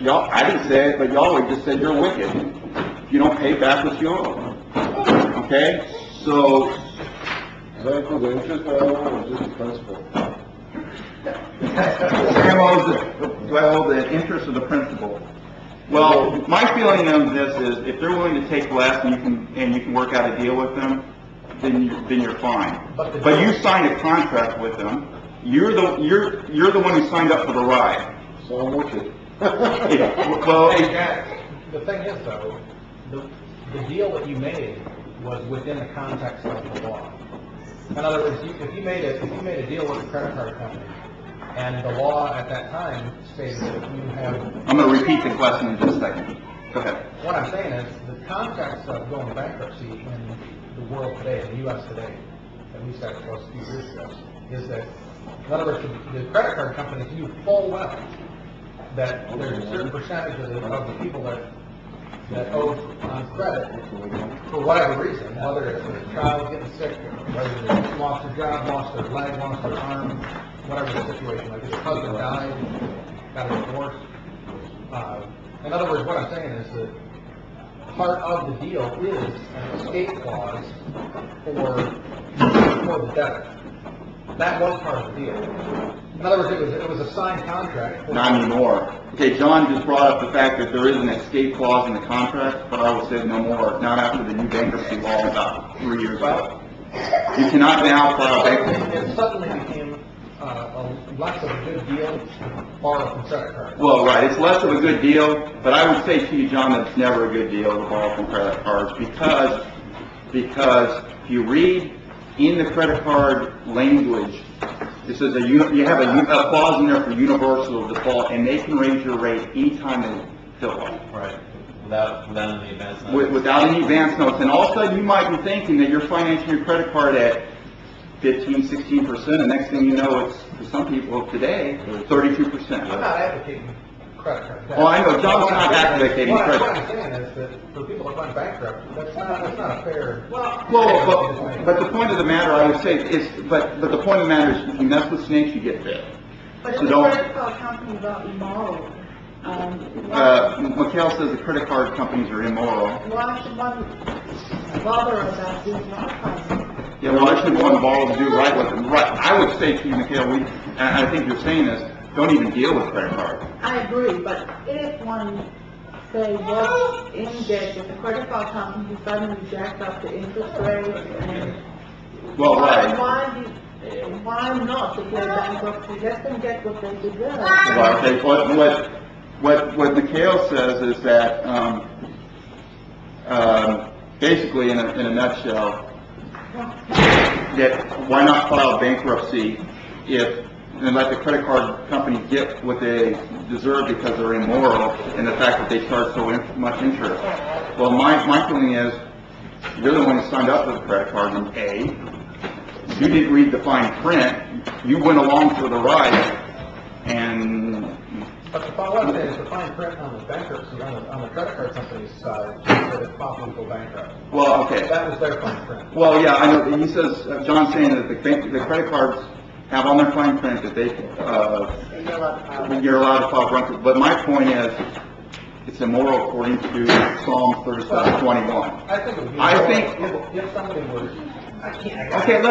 Y'all, I didn't say it, but y'all just said you're wicked. You don't pay back what you owe. Okay? So... Does that include the interest or just the principal? Do I owe the interest or the principal? Well, my feeling on this is if they're willing to take less and you can work out a deal with them, then you're fine. But you signed a contract with them. You're the one who signed up for the ride. So I'm wicked. Well, Hey, Jack, the thing is, though, the deal that you made was within the context of the law. In other words, if you made a deal with a credit card company, and the law at that time stated that you have... I'm going to repeat the question in just a second. Go ahead. What I'm saying is, the context of going to bankruptcy in the world today, in the U.S. today, at least that was a few years ago, is that, in other words, the credit card companies knew full well that there's a certain percentage of the people that owe on credit for whatever reason, whether it's a child getting sick, whether they lost their job, lost their leg, lost their arm, whatever the situation, like if their husband died, got a divorce. In other words, what I'm saying is that part of the deal is an escape clause for the debtor. That was part of the deal. In other words, it was a signed contract. Not anymore. Okay, John just brought up the fact that there is an escape clause in the contract, but I would say no more, not after the new bankruptcy law about 3 years ago. You cannot now file bankruptcy. It suddenly became less of a good deal to borrow from credit cards. Well, right, it's less of a good deal, but I would say to you, John, that it's never a good deal to borrow from credit cards because if you read in the credit card language, it says that you have a clause in there for universal default, and they can raise your rate anytime they feel like. Right. Without any advance notice. Without any advance notice. And all of a sudden, you might be thinking that you're financing your credit card at 15, 16%, and next thing you know, it's, for some people today, 32%. I'm not advocating credit card debt. Oh, I know, John's not advocating credit. What I'm saying is that for people that run bankrupt, that's not a fair. Well, but the point of the matter, I would say, is, but the point of the matter is, if you mess with snakes, you get bit. But if So the don't- credit card companies are immoral, Mikhail says the credit card companies are immoral. why should one bother about these not Yeah, well, I should want to borrow to do right with them. Right. I would say to you, Mikhail, and I think you're saying this, don't even deal with credit cards. I agree, but if one, say, was in debt with the credit card company, who suddenly jacked up the interest rate, and Well, right. why not declare bankruptcy? Let them get what they deserve. Well, okay, what Mikhail says is that, basically, in a nutshell, that why not file bankruptcy and let the credit card company get what they deserve because they're immoral and the fact that they charge so much interest. Well, my feeling is, you're the one who signed up for the credit card, and A, you didn't read the fine print, you went along for the ride, and... But what I'm saying is the fine print on the bankruptcy, on the credit card company's side, said it's possible to go bankrupt. Well, okay. That was their fine print. Well, yeah, I know, he says, John's saying that the credit cards have on their fine print that they, you're allowed to file bankruptcy, but my point is, it's immoral according to Psalm 37:21. I think it would be I think- if somebody was, I can't. Okay,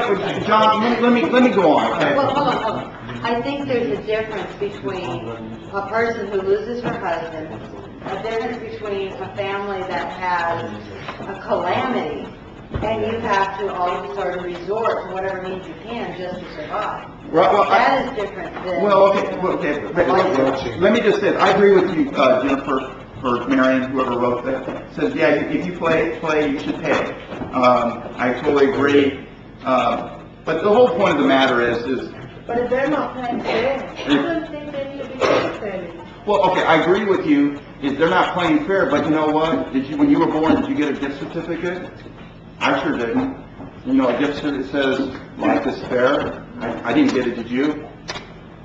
John, let me go on, okay? Well, hold on. I think there's a difference between a person who loses her husband, a difference between a family that has a calamity, and you have to all of a sudden resort to whatever means you can just to survive. Right, well, That is different than... okay. Let me just say, I agree with you, Jennifer, or Marion, whoever wrote that. Says, yeah, if you play, you should pay. I totally agree. But the whole point of the matter is But if they're not paying fair, I don't think they need to be paid fairly. well, okay, I agree with you, is they're not playing fair, but you know what? When you were born, did you get a gift certificate? I sure didn't. You know, a gift certificate says, life is fair. I didn't get it, did you?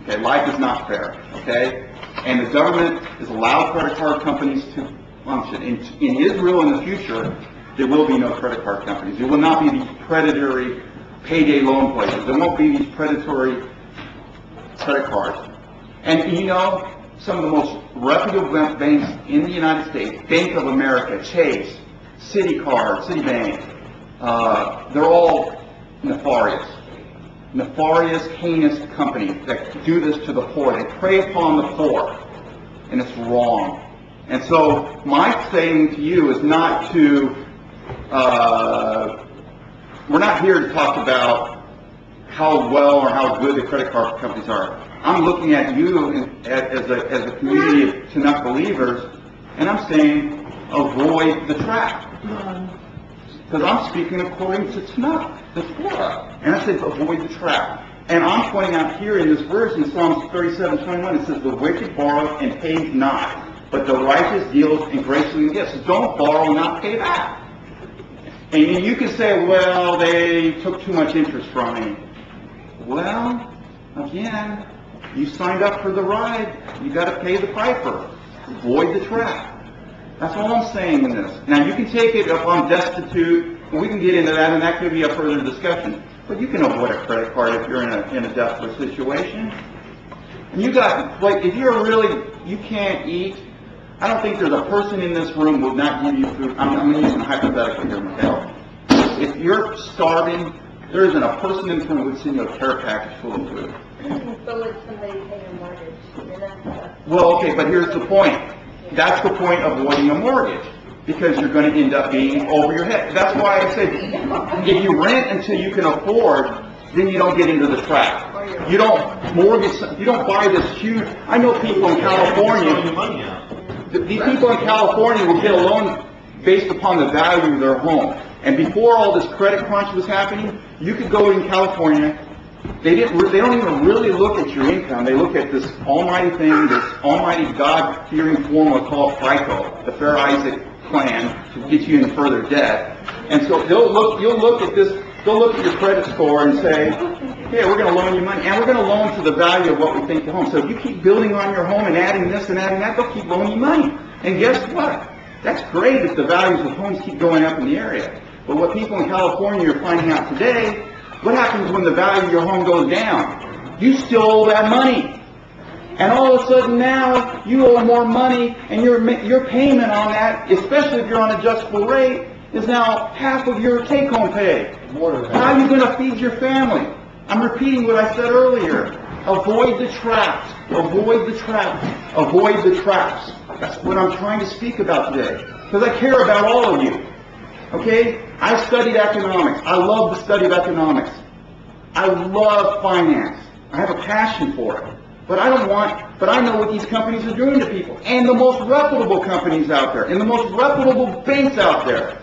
Okay, life is not fair, okay? And the government has allowed credit card companies to function. In Israel in the future, there will be no credit card companies. There will not be these predatory payday loan places. There won't be these predatory credit cards. And you know, some of the most reputable banks in the United States, Bank of America, Chase, Citibank, they're all nefarious, heinous companies that do this to the poor. They prey upon the poor, and it's wrong. And so my saying to you is not to, we're not here to talk about how well or how good the credit card companies are. I'm looking at you as a community of Tanakh believers, and I'm saying avoid the trap. Because I'm speaking according to Tanakh, the Torah. And I say avoid the trap. And I'm pointing out here in this verse in Psalms 37:21, it says, the wicked borrow and pays not, but the righteous deals and graciously gives. So don't borrow and not pay back. And you can say, well, they took too much interest from me. Well, again, you signed up for the ride. You got to pay the piper. Avoid the trap. That's all I'm saying in this. Now, you can take it up on destitute, and we can get into that, and that could be a further discussion. But you can avoid a credit card if you're in a desperate situation. And you got, like, if you're really, you can't eat, I don't think there's a person in this room who will not give you food. I'm going to use some hypothetical here, Michael. If you're starving, there isn't a person in this room who would send you a care package full of food. But would somebody pay a mortgage? Well, okay, but here's the point. That's the point of avoiding a mortgage, because you're going to end up being over your head. That's why I said, if you rent until you can afford, then you don't get into the trap. You don't mortgage, you don't buy this huge, I know people in California, these people in California will get a loan based upon the value of their home. And before all this credit crunch was happening, you could go in California, they don't even really look at your income. They look at this almighty thing, this almighty God-fearing formula called FICO, the Fair Isaac Plan, to get you into further debt. And so you'll look at this, they'll look at your credit score and say, hey, we're going to loan you money, and we're going to loan to the value of what we think the home. So if you keep building on your home and adding this and adding that, they'll keep loaning you money. And guess what? That's great if the values of homes keep going up in the area. But what people in California are finding out today, what happens when the value of your home goes down? You still owe that money. And all of a sudden now, you owe more money, and your payment on that, especially if you're on adjustable rate, is now half of your take-home pay. How are you going to feed your family? I'm repeating what I said earlier. Avoid the traps. Avoid the traps. Avoid the traps. That's what I'm trying to speak about today. Because I care about all of you. Okay? I studied economics. I love the study of economics. I love finance. I have a passion for it. But I know what these companies are doing to people. And the most reputable companies out there. And the most reputable banks out there.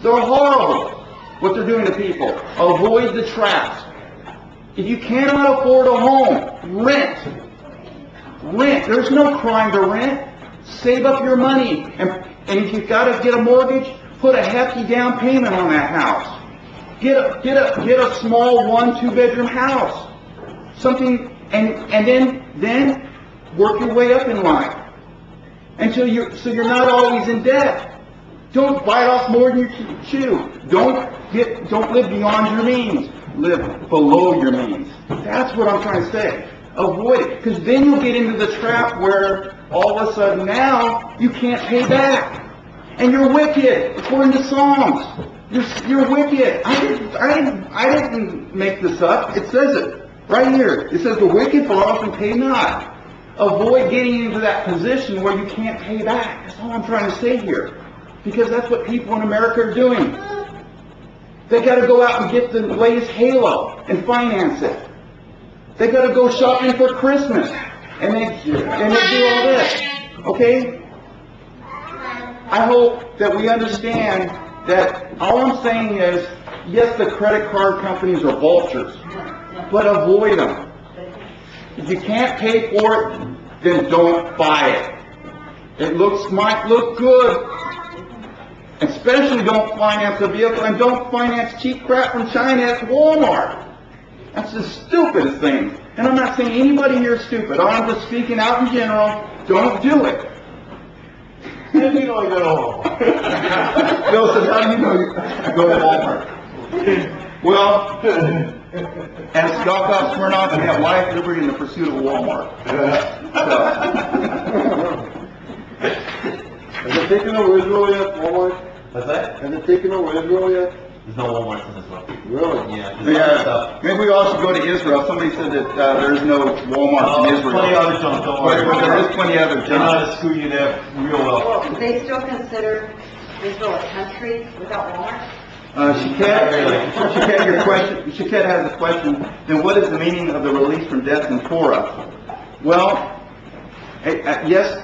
They're horrible what they're doing to people. Avoid the traps. If you cannot afford a home, rent. Rent. There's no crime to rent. Save up your money. And if you've got to get a mortgage, put a hefty down payment on that house. Get a small 1-2 bedroom house. Something, and then work your way up in life. So you're not always in debt. Don't bite off more than you can chew. Don't live beyond your means. Live below your means. That's what I'm trying to say. Avoid it. Because then you'll get into the trap where all of a sudden now you can't pay back. And you're wicked, according to Psalms. You're wicked. I didn't make this up. It says it right here. It says the wicked borrow and pay not. Avoid getting into that position where you can't pay back. That's all I'm trying to say here. Because that's what people in America are doing. They got to go out and get the latest halo and finance it. They got to go shopping for Christmas, and they do all this. Okay? I hope that we understand that all I'm saying is, yes, the credit card companies are vultures, but avoid them. If you can't pay for it, then don't buy it. It might look good. Especially don't finance a vehicle, and don't finance cheap crap from China at Walmart. That's the stupidest thing. And I'm not saying anybody here is stupid. I'm just speaking out in general. Don't do it. How do you know I go to Walmart? Bill says, how do you know you go to Walmart? Well, as Stalkoff Smirnoff, we have life, liberty, and the pursuit of Walmart. Has it taken over Israel yet, Walmart? What's that? Has it taken over Israel yet? There's no Walmart in Israel. Really? Yeah. Yeah, maybe we all should go to Israel. Somebody said that there is no Walmart in Israel. Plenty of other junk, don't worry. But there is plenty of other They're not junk. to screw you there real well. Do they still consider Israel a country without Walmart? Shiket, your question. Shiket has a question. Then what is the meaning of the release from debt in Torah? Well, yes,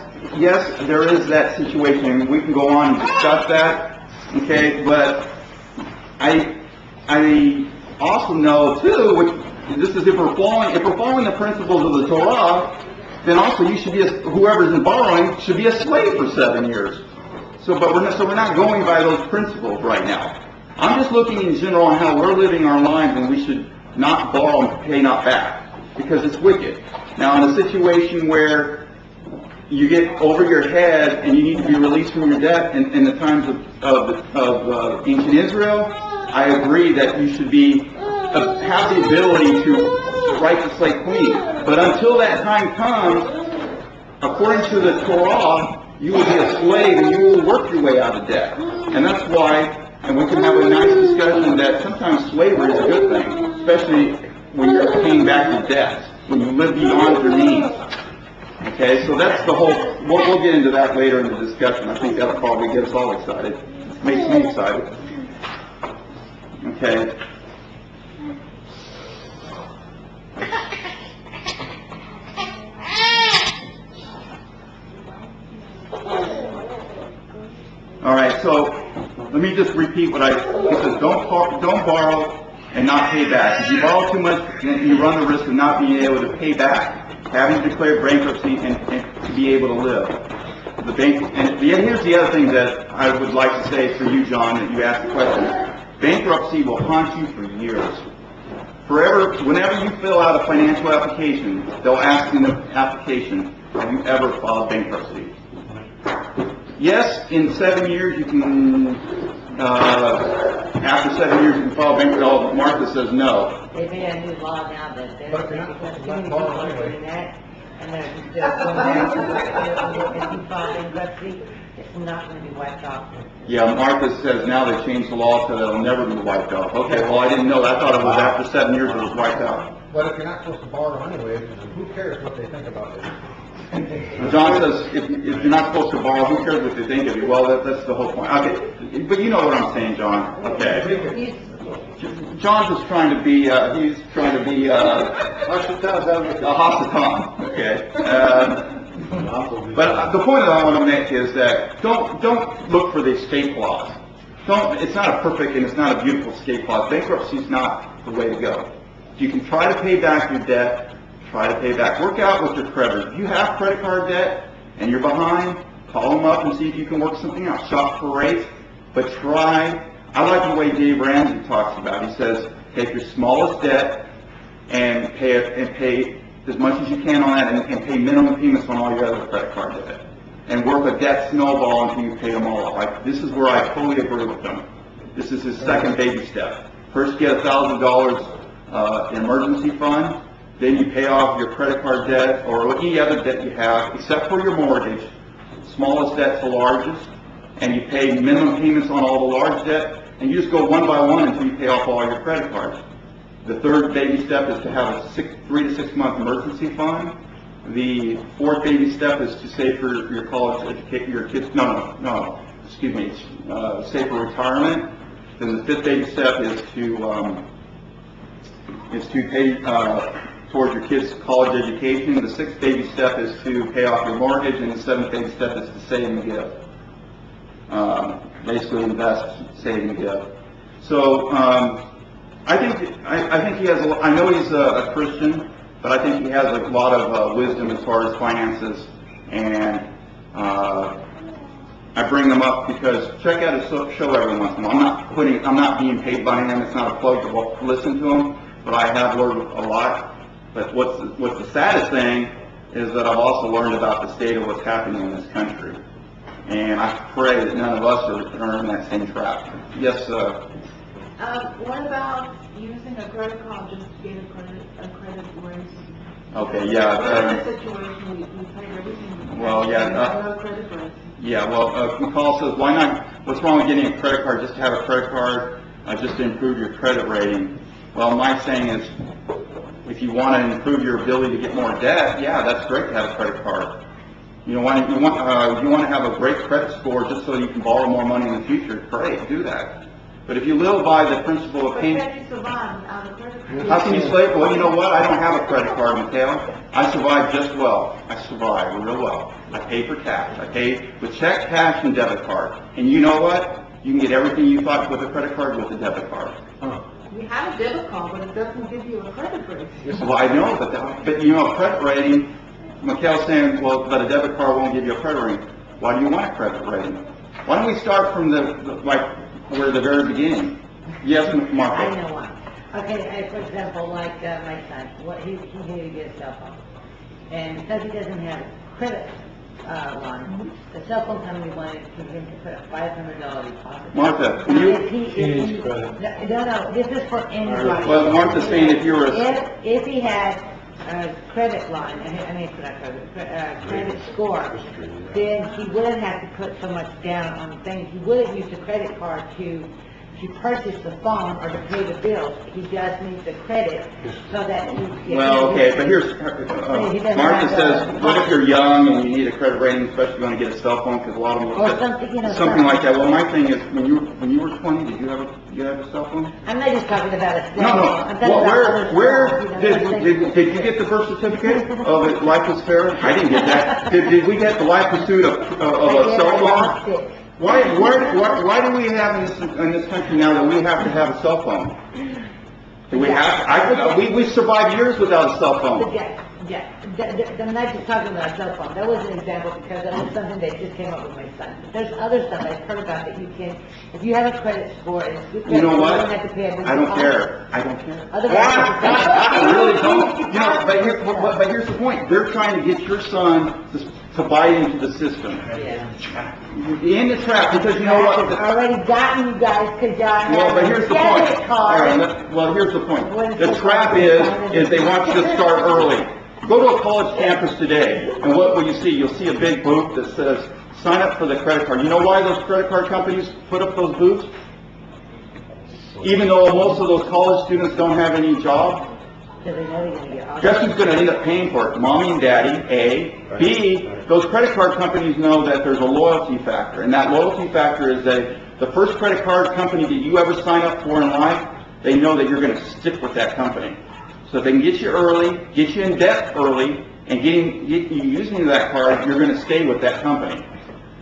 there is that situation. We can go on and discuss that. Okay, but I also know too, which this is if we're following the principles of the Torah, then also you should be whoever's in borrowing should be a slave for 7 years. So we're not going by those principles right now. I'm just looking in general on how we're living our lives, and we should not borrow and pay not back because it's wicked. Now, in a situation where you get over your head and you need to be released from your debt in the times of ancient Israel, I agree that you should have the ability to write the slate clean. But until that time comes, according to the Torah, you will be a slave and you will work your way out of debt. And that's why, and we can have a nice discussion that sometimes slavery is a good thing, especially when you're paying back your debts. when you live beyond your means. Okay, so that's the whole, we'll get into that later in the discussion. I think that'll probably get us all excited. Makes me excited. Okay. All right, so let me just repeat what he says, don't borrow and not pay back. If you borrow too much, you run the risk of not being able to pay back, having declared bankruptcy and to be able to live. The bank, and here's the other thing that I would like to say for you, John, that you asked the question. Bankruptcy will haunt you for years. Forever, whenever you fill out a financial application, they'll ask in the application, have you ever filed bankruptcy? Yes, in 7 years you can, after 7 years you can file bankruptcy. Oh, Martha says no. They made a new law now that there's But if you're not because supposed too to many borrow people are anyway. doing that, and they're just going back to if you file bankruptcy, it's not going to be wiped off. Yeah, Martha says now they changed the law so that it'll never be wiped out. Okay, well, I didn't know that. I thought it was after 7 years it was wiped out. But if you're not supposed to borrow anyway, who cares what they think about it? John says if you're not supposed to borrow, who cares what they think of you? Well, that's the whole point. Okay, but you know what I'm saying, John. Okay. John's just trying to be, he's trying to be, a Hasatan. Okay. But the point that I want to make is that don't look for the escape clause. It's not a perfect and it's not a beautiful escape clause. Bankruptcy is not the way to go. You can try to pay back your debt, try to pay back. Work out with your creditors. If you have credit card debt and you're behind, call them up and see if you can work something out. Shop for rates, but try. I like the way Dave Ramsey talks about it. He says, take your smallest debt and pay as much as you can on that and pay minimum payments on all your other credit card debt. And work a debt snowball until you pay them all off. This is where I totally agree with him. This is his second baby step. First get $1,000 in emergency fund, then you pay off your credit card debt or any other debt you have, except for your mortgage, smallest debt to largest, and you pay minimum payments on all the large debt, and you just go one by one until you pay off all your credit cards. The third baby step is to have a 3 to 6 month emergency fund. The fourth baby step is to save for your college education, your kids, save for retirement. Then the fifth baby step is to pay towards your kids' college education. The sixth baby step is to pay off your mortgage, and the seventh baby step is to save and give. Basically invest, save and give. So I think he has. I know he's a Christian, but I think he has a lot of wisdom as far as finances, and I bring them up because check out his show every once in a while. I'm not being paid by him. It's not a plug to listen to him, but I have learned a lot. But what's the saddest thing is that I've also learned about the state of what's happening in this country. And I pray that none of us are in that same trap. Yes, What about using a credit card just to get a credit rating? okay, yeah. What is the situation? We paid everything. Well, yeah, No credit rating. Yeah, well, McCall says, why not, what's wrong with getting a credit card just to have a credit card, just to improve your credit rating? Well, my saying is, if you want to improve your ability to get more debt, yeah, that's great to have a credit card. You want to have a great credit score just so you can borrow more money in the future, great, do that. But if you live by the principle of But paying... how do you survive without a credit card? How can you slave? Well, you know what? I don't have a credit card, Mateo. I survive just well. I survive real well. I pay for cash. I pay with check, cash, and debit card. And you know what? You can get everything you thought with a credit card with a debit card. We have a debit card, but it doesn't give you a credit rating. Well, I know, but you know, a credit rating, Mikhail's saying, well, but a debit card won't give you a credit rating. Why do you want a credit rating? Why don't we start from we're at the very beginning? Yes, Marco? I know one. Okay, for example, like my son, he needed to get a cell phone. And because he doesn't have a credit line, the cell phone company wanted him to put a $500 deposit. Martha, can you... No, this is for anybody. Well, Martha's saying if you were If he had a credit line, credit score, then he wouldn't have to put so much down on things. He would have used a credit card to to purchase the phone or to pay the bills. He just needs the credit so that he... Well, okay, but here's, Martha says, what if you're young and you need a credit rating, especially if you want to get a cell phone, because a lot of them Or look something, you know. at something like that. Well, my thing is, when you were 20, did you have a cell phone? I'm not just talking about a... No, no. I'm talking Well, about where other stuff, you know, did you get the birth certificate of it, Life Was Fair? I didn't get that. Did we get the life pursuit of a cell I phone? lost it. Why do we have in this country now that we have to have a cell phone? Do we have, we survived years without a cell phone. I'm not just talking about a cell phone. That was an example because that was something that just came up with my son. But there's other stuff I've heard about that you can, if you have a credit score and it's good credit, You know what? you don't have to pay a big I don't deposit. care. I don't care. Otherwise, I really don't. You know, but here's the point. They're trying to get your son to buy into the system. In the trap, because you know what? I've already gotten you guys because y'all have Well, but here's the a point. debit All card. right, well, here's the point. The trap is they want you to start early. Go to a college campus today, and what will you see? You'll see a big booth that says, sign up for the credit card. You know why those credit card companies put up those booths? Even though most of those college students don't have any job? So they know they're going to get all Guess who's going to end up paying for it? Mommy and daddy, A. B, those credit card companies know that there's a loyalty factor, and that loyalty factor is that the first credit card company that you ever sign up for in life, they know that you're going to stick with that company. So if they can get you early, get you in debt early, and get you using that card, you're going to stay with that company.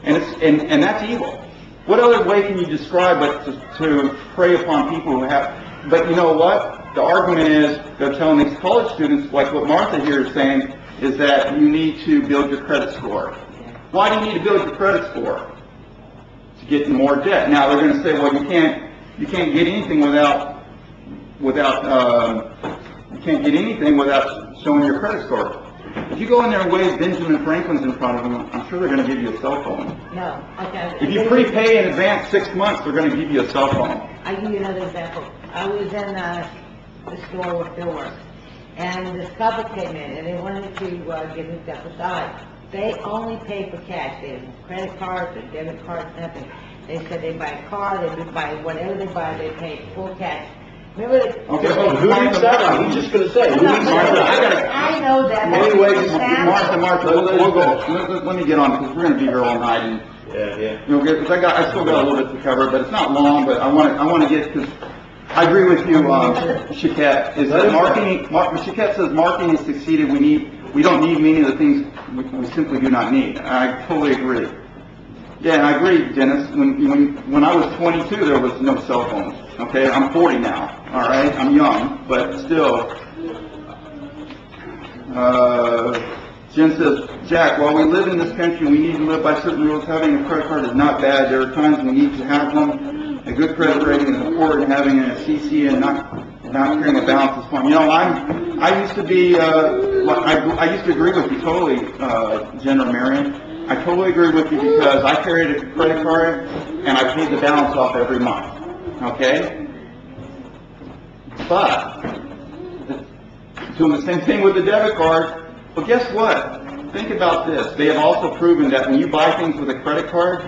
And that's evil. What other way can you describe but to prey upon people who have... But you know what? The argument is, they're telling these college students, like what Martha here is saying, is that you need to build your credit score. Why do you need to build your credit score? To get more debt. Now they're going to say, well, you can't get anything without showing your credit score. If you go in there and wave Benjamin Franklin's in front of them, I'm sure they're going to give you a cell phone. No, okay. If you prepay in advance 6 months, they're going to give you a cell phone. I'll give you another example. I was in the store with Bill Works, and this couple came in, and they wanted to get hooked up with Alex. They only pay for cash. They have no credit cards or debit cards, nothing. They said they buy a car, they buy whatever they buy, they pay full cash. Remember that? Okay, Who needs that? He's just gonna say, who needs that? I know that. Anyways, Martha, we'll go. Let me get on because we're going to be here all night, and Yeah. you know, because I still got a little bit to cover, but it's not long. But I want to get because I agree with you, Chiquette. Is that marketing? Chiquette says marketing has succeeded. We don't need many of the things we simply do not need. I totally agree. Yeah, and I agree, Dennis. When I was 22, there was no cell phones. Okay, I'm 40 now. All right, I'm young, but still. Jen says, Jack, while we live in this country, we need to live by certain rules. Having a credit card is not bad. There are times we need to have one. A good credit rating is important. Having a CC and not carrying a balance is fine. You know, I used to be. I used to agree with you totally, Jen or Marion. I totally agree with you because I carried a credit card and I paid the balance off every month. Okay? But, doing the same thing with the debit card. Well, guess what? Think about this. They have also proven that when you buy things with a credit card,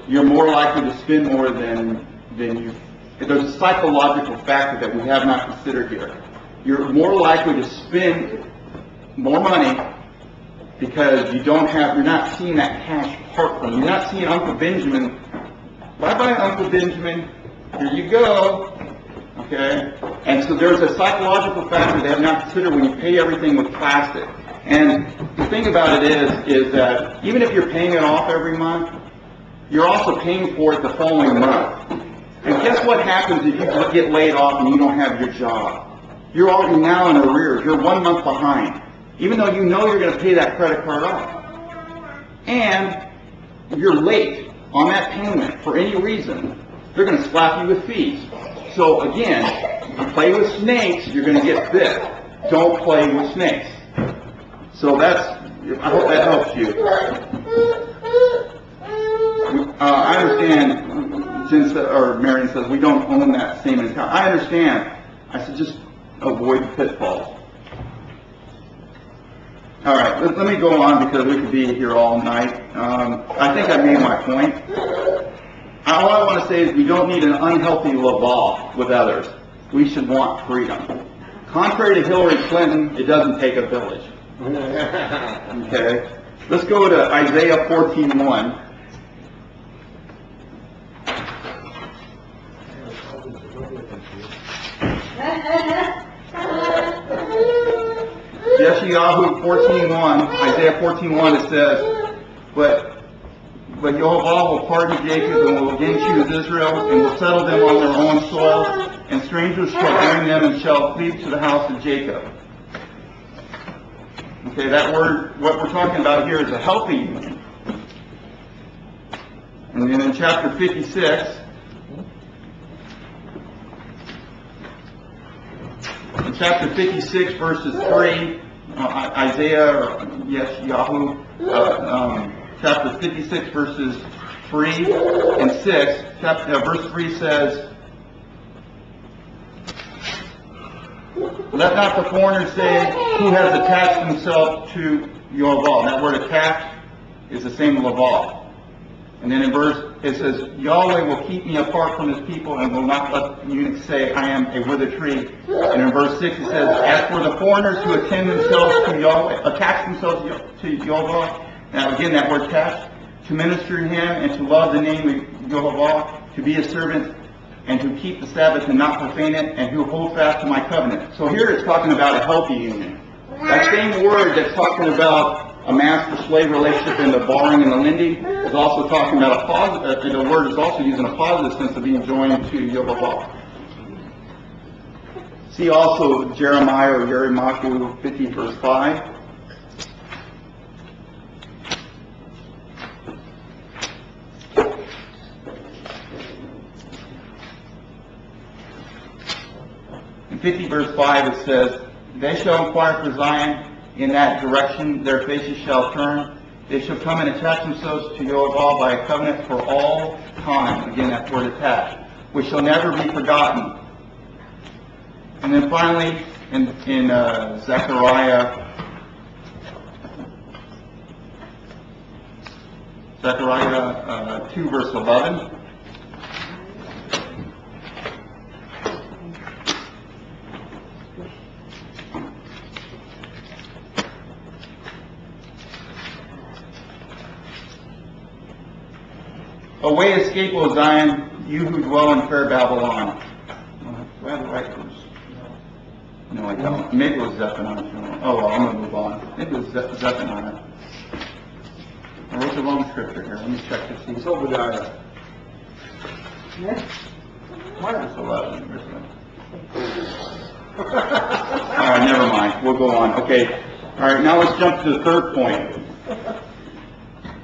you're more likely to spend more than you... There's a psychological factor that we have not considered here. You're more likely to spend more money because you're not seeing that cash part from you. You're not seeing Uncle Benjamin. Bye-bye, Uncle Benjamin. Here you go. Okay? And so there's a psychological factor they have not considered when you pay everything with plastic. And the thing about it is that even if you're paying it off every month, you're also paying for it the following month. And guess what happens if you get laid off and you don't have your job? You're already now in arrears. You're 1 month behind, even though you know you're going to pay that credit card off. And you're late on that payment for any reason, they're going to slap you with fees. So again, if you play with snakes, you're going to get bit. Don't play with snakes. So I hope that helps you. I understand, Jen said, or Marion says, we don't own that same account. I understand. I said, just avoid the pitfalls. All right, let me go on because we could be here all night. I think I made my point. All I want to say say is we don't need an unhealthy law with others. We should want freedom. Contrary to Hillary Clinton, it doesn't take a village. Okay? Let's go to Isaiah 14:1. Yeshayahu 14:1, Isaiah 14:1, it says, But Jehovah will pardon Jacob and will again choose Israel and will settle them on their own soil, and strangers shall bring them and shall cleave to the house of Jacob. Okay, that word, what we're talking about here is a healthy union. And then in chapter 56, verses 3, Isaiah, Yahoo, chapter 56, verses 3 and 6, verse 3 says, Let not the foreigner say, who has attached himself to your law. That word attached is the same law. And then in verse, it says, Yahweh will keep me apart from his people and will not let the eunuchs say, I am a withered tree. And in verse 6 it says, As for the foreigners who attend themselves to Yahweh, attach themselves to Yahweh. Now again, that word attached, to minister to him and to love the name of Yahweh, to be a servant and to keep the Sabbath and not profane it, and who hold fast to my covenant. So here it's talking about a healthy union. That same word that's talking about a master-slave relationship and the borrowing and the lending is also talking about a positive, the word is also using a positive sense of being joined to Yahweh. See also Jeremiah or Jeremiah 50 verse 5. In 50 verse 5 it says, They shall inquire for Zion, in that direction their faces shall turn. They shall come and attach themselves to Yahweh by a covenant for all time. Again, that word attached, which shall never be forgotten. And then finally, in Zechariah 2 verse 11. Away escape, O Zion, you who dwell in fair Babylon. Do I have the right verse? No, I don't. Maybe it was Zephaniah. Oh, well, I'm going to move on. Maybe it was Zephaniah. I wrote the wrong scripture here. Let me check to see. It's Obadiah. Verse 11. All right, never mind. We'll go on. Okay. All right, now let's jump to the third point.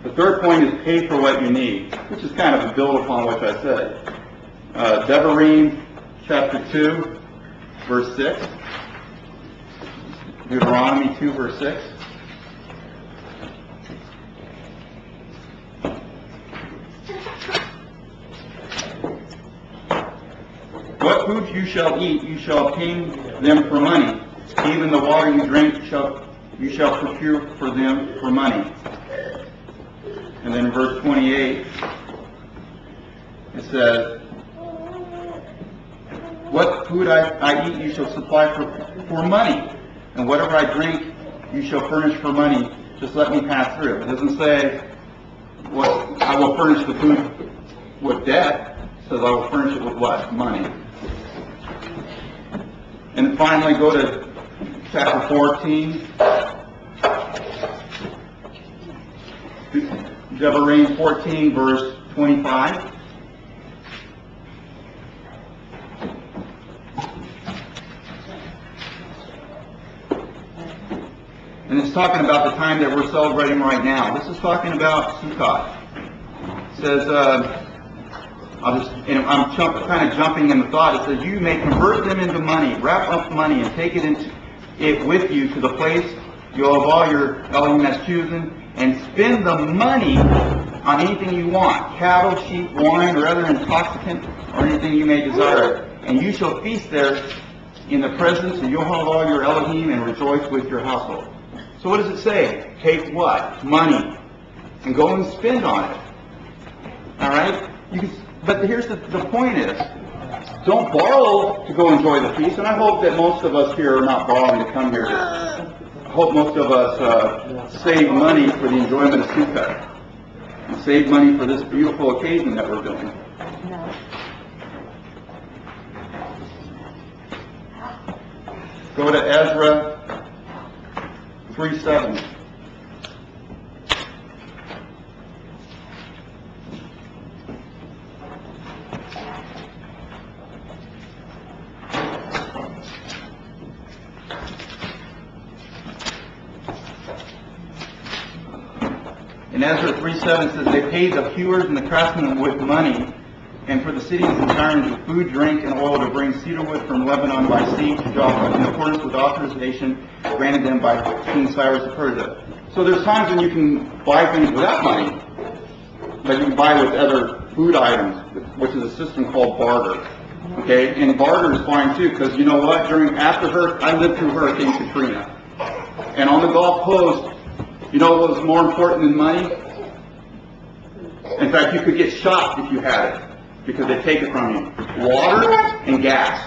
The third point is pay for what you need, which is kind of a build upon what I said. Devarim chapter 2, verse 6. Deuteronomy 2, verse 6. What food you shall eat, you shall obtain them for money. Even the water you drink, you shall procure for them for money. And then in verse 28, it says, What food I eat, you shall supply for money. And whatever I drink, you shall furnish for money. Just let me pass through. It doesn't say, I will furnish the food with debt. It says, I will furnish it with what? Money. And finally, go to chapter 14. Devarim 14, verse 25. And it's talking about the time that we're celebrating right now. This is talking about Sukkot. It says, I'm kind of jumping in the thought. It says, you may convert them into money, wrap up money, and take it with you to the place Yahweh your Elohim has chosen, and spend the money on anything you want, cattle, sheep, wine, or other intoxicant, or anything you may desire. And you shall feast there in the presence of Yahweh your Elohim, and rejoice with your household. So what does it say? Take what? Money. And go and spend on it. All right? But here's the point is, don't borrow to go enjoy the feast, and I hope that most of us here are not borrowing to come here. I hope most of us save money for the enjoyment of Sukkot, and save money for this beautiful occasion that we're doing. No. Go to Ezra 3:7. In Ezra 3:7 says, they paid the hewers and the craftsmen with money, and for the cities and towns with food, drink, and oil to bring cedar wood from Lebanon by sea to Joppa, in accordance with authorization granted them by King Cyrus of Persia. So there's times when you can buy things without money, but you can buy with other food items, which is a system called barter. Okay, and barter is fine too, because you know what? I lived through Hurricane Katrina, and on the Gulf Coast, you know what was more important than money? In fact, you could get shot if you had it, because they take it from you. Water and gas.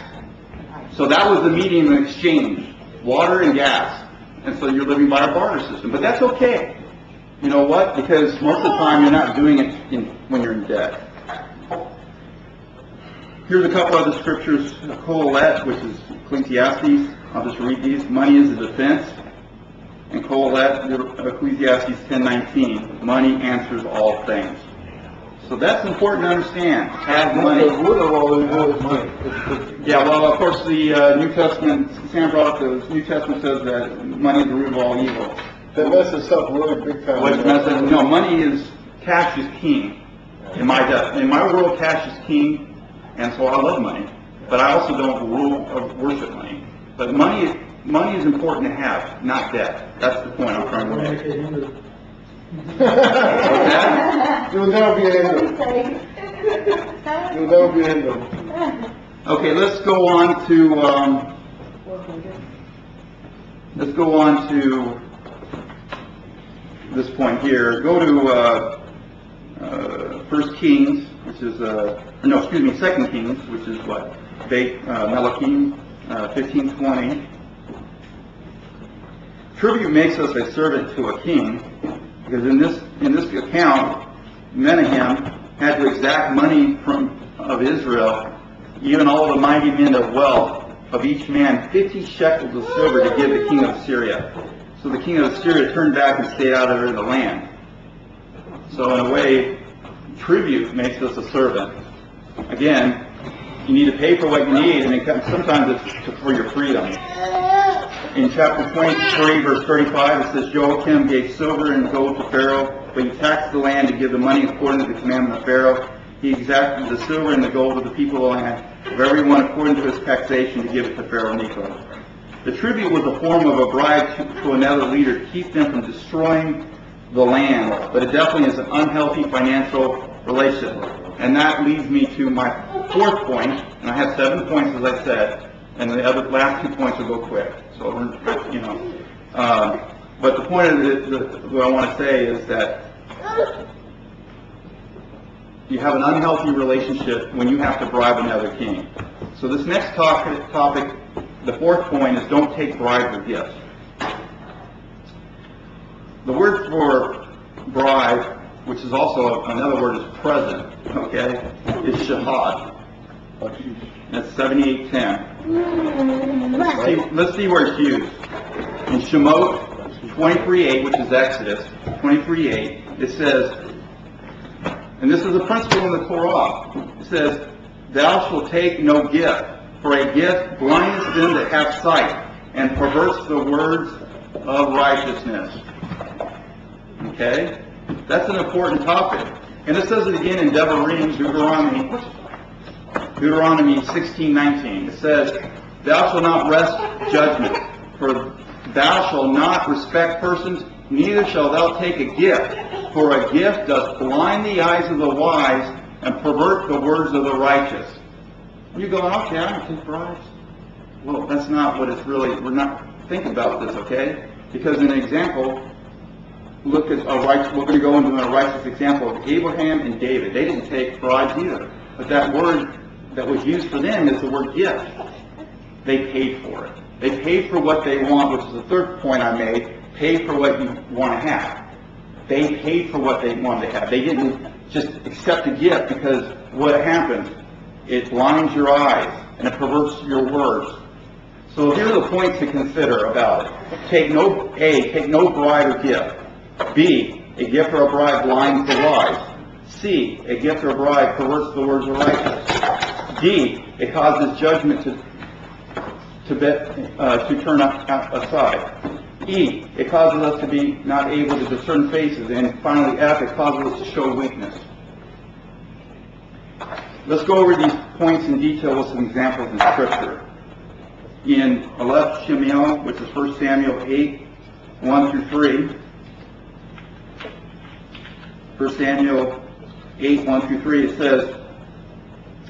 So that was the medium of exchange, water and gas. And so you're living by a barter system. But that's okay. You know what? Because most of the time you're not doing it when you're in debt. Here's a couple other scriptures. Kohelet, which is Ecclesiastes. I'll just read these. Money is a defense. And Kohelet, Ecclesiastes 10:19. Money answers all things. So that's important to understand. Have money. Yeah, well, of course, the New Testament, Sam brought up the New Testament says that money is the root of all evil. That messes up really big time. No, money is, cash is king. In my world, cash is king, and so I love money. But I also don't worship money. But money is important to have, not debt. That's the point I'm trying to make. You'll never be a Hindu. You'll never be a Hindu. Okay, let's go on to this point here. Go to 1 Kings, which is 2 Kings, which is what? Melachim 15:20. Tribute makes us a servant to a king, because in this account, Menahem had to exact money of Israel, even all the mighty men of wealth, of each man 50 shekels of silver to give the king of Syria. So the king of Syria turned back and stayed out of the land. So in a way, tribute makes us a servant. Again, you need to pay for what you need, and sometimes it's for your freedom. In chapter 23, verse 35, it says, Joachim gave silver and gold to Pharaoh, but he taxed the land to give the money according to the commandment of Pharaoh. He exacted the silver and the gold of the people of the land, of everyone according to his taxation, to give it to Pharaoh Necho. The tribute was a form of a bribe to another leader to keep them from destroying the land, but it definitely is an unhealthy financial relationship. And that leads me to my fourth point, and I have 7 points, as I said, and the last 2 points will go quick. So, but the point of what I want to say is that you have an unhealthy relationship when you have to bribe another king. So this next topic, the fourth point, is don't take bribes or gifts. The word for bribe, which is also another word is present, okay, is shahad. That's 78:10. Let's see where it's used. In Shemot 23:8, which is Exodus 23:8, it says, and this is a principle in the Torah, it says, thou shalt take no gift, for a gift blinds them that have sight, and perverts the words of righteousness. Okay? That's an important topic. And it says it again in Deuteronomy 16:19. It says, thou shalt not wrest judgment, for thou shalt not respect persons, neither shalt thou take a gift, for a gift doth blind the eyes of the wise and pervert the words of the righteous. And you're going, okay, I don't take bribes. Well, that's not what it's really, we're not thinking about this, okay? Because in an example, we're going to go into a righteous example of Abraham and David. They didn't take bribes either. But that word that was used for them is the word gift. They paid for it. They paid for what they want, which is the third point I made. Pay for what you want to have. They paid for what they wanted to have. They didn't just accept a gift, because what happens? It blinds your eyes and it perverts your words. So here are the points to consider about it. Take no bride or gift. B, a gift or a bride blinds the wise. C, a gift or a bride perverts the words of righteous. D, it causes judgment to turn aside. E, it causes us to be not able to discern faces. And finally, F, it causes us to show weakness. Let's go over these points in detail with some examples in Scripture. In Aleph Shemiel, which is 1 Samuel 8, 1 through 3. 1 Samuel 8, 1 through 3, it says,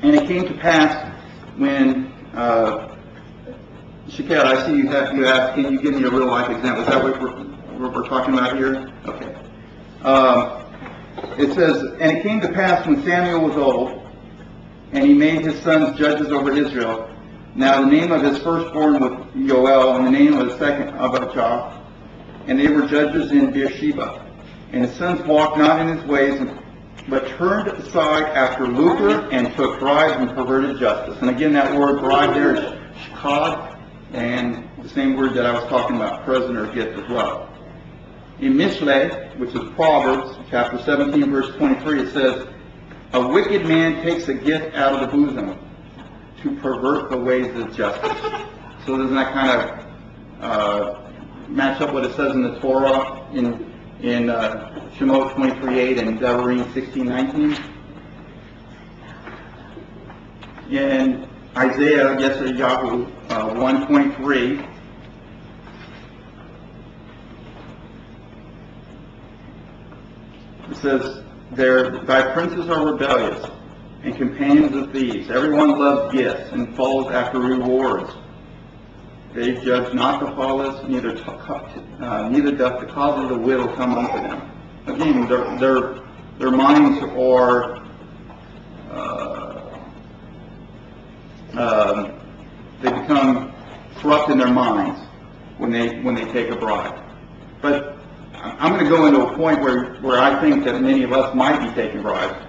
"And it came to pass when Sukkot," I see you asked, can you give me a real life example? Is that what we're talking about here? Okay. It says, "And it came to pass when Samuel was old, and he made his sons judges over Israel. Now the name of his firstborn was Yoel, and the name of the second Abijah, and they were judges in Beersheba. And his sons walked not in his ways, but turned aside after lucre, and took bribes and perverted justice." And again, that word bride there is shkad, and the same word that I was talking about, present or gift as well. In Mishle, which is Proverbs, chapter 17, verse 23, it says, "A wicked man takes a gift out of the bosom to pervert the ways of justice." So doesn't that kind of match up what it says in the Torah in Shemot 23:8 and Devarim 16:19? In Isaiah, Yeshayahu 1:23, it says, "Thy princes are rebellious and companions of thieves. Everyone loves gifts and follows after rewards. They judge not the lawless, neither doth the cause of the widow come unto them." Again, their minds are they become corrupt in their minds when they take a bribe. But I'm going to go into a point where I think that many of us might be taking bribes.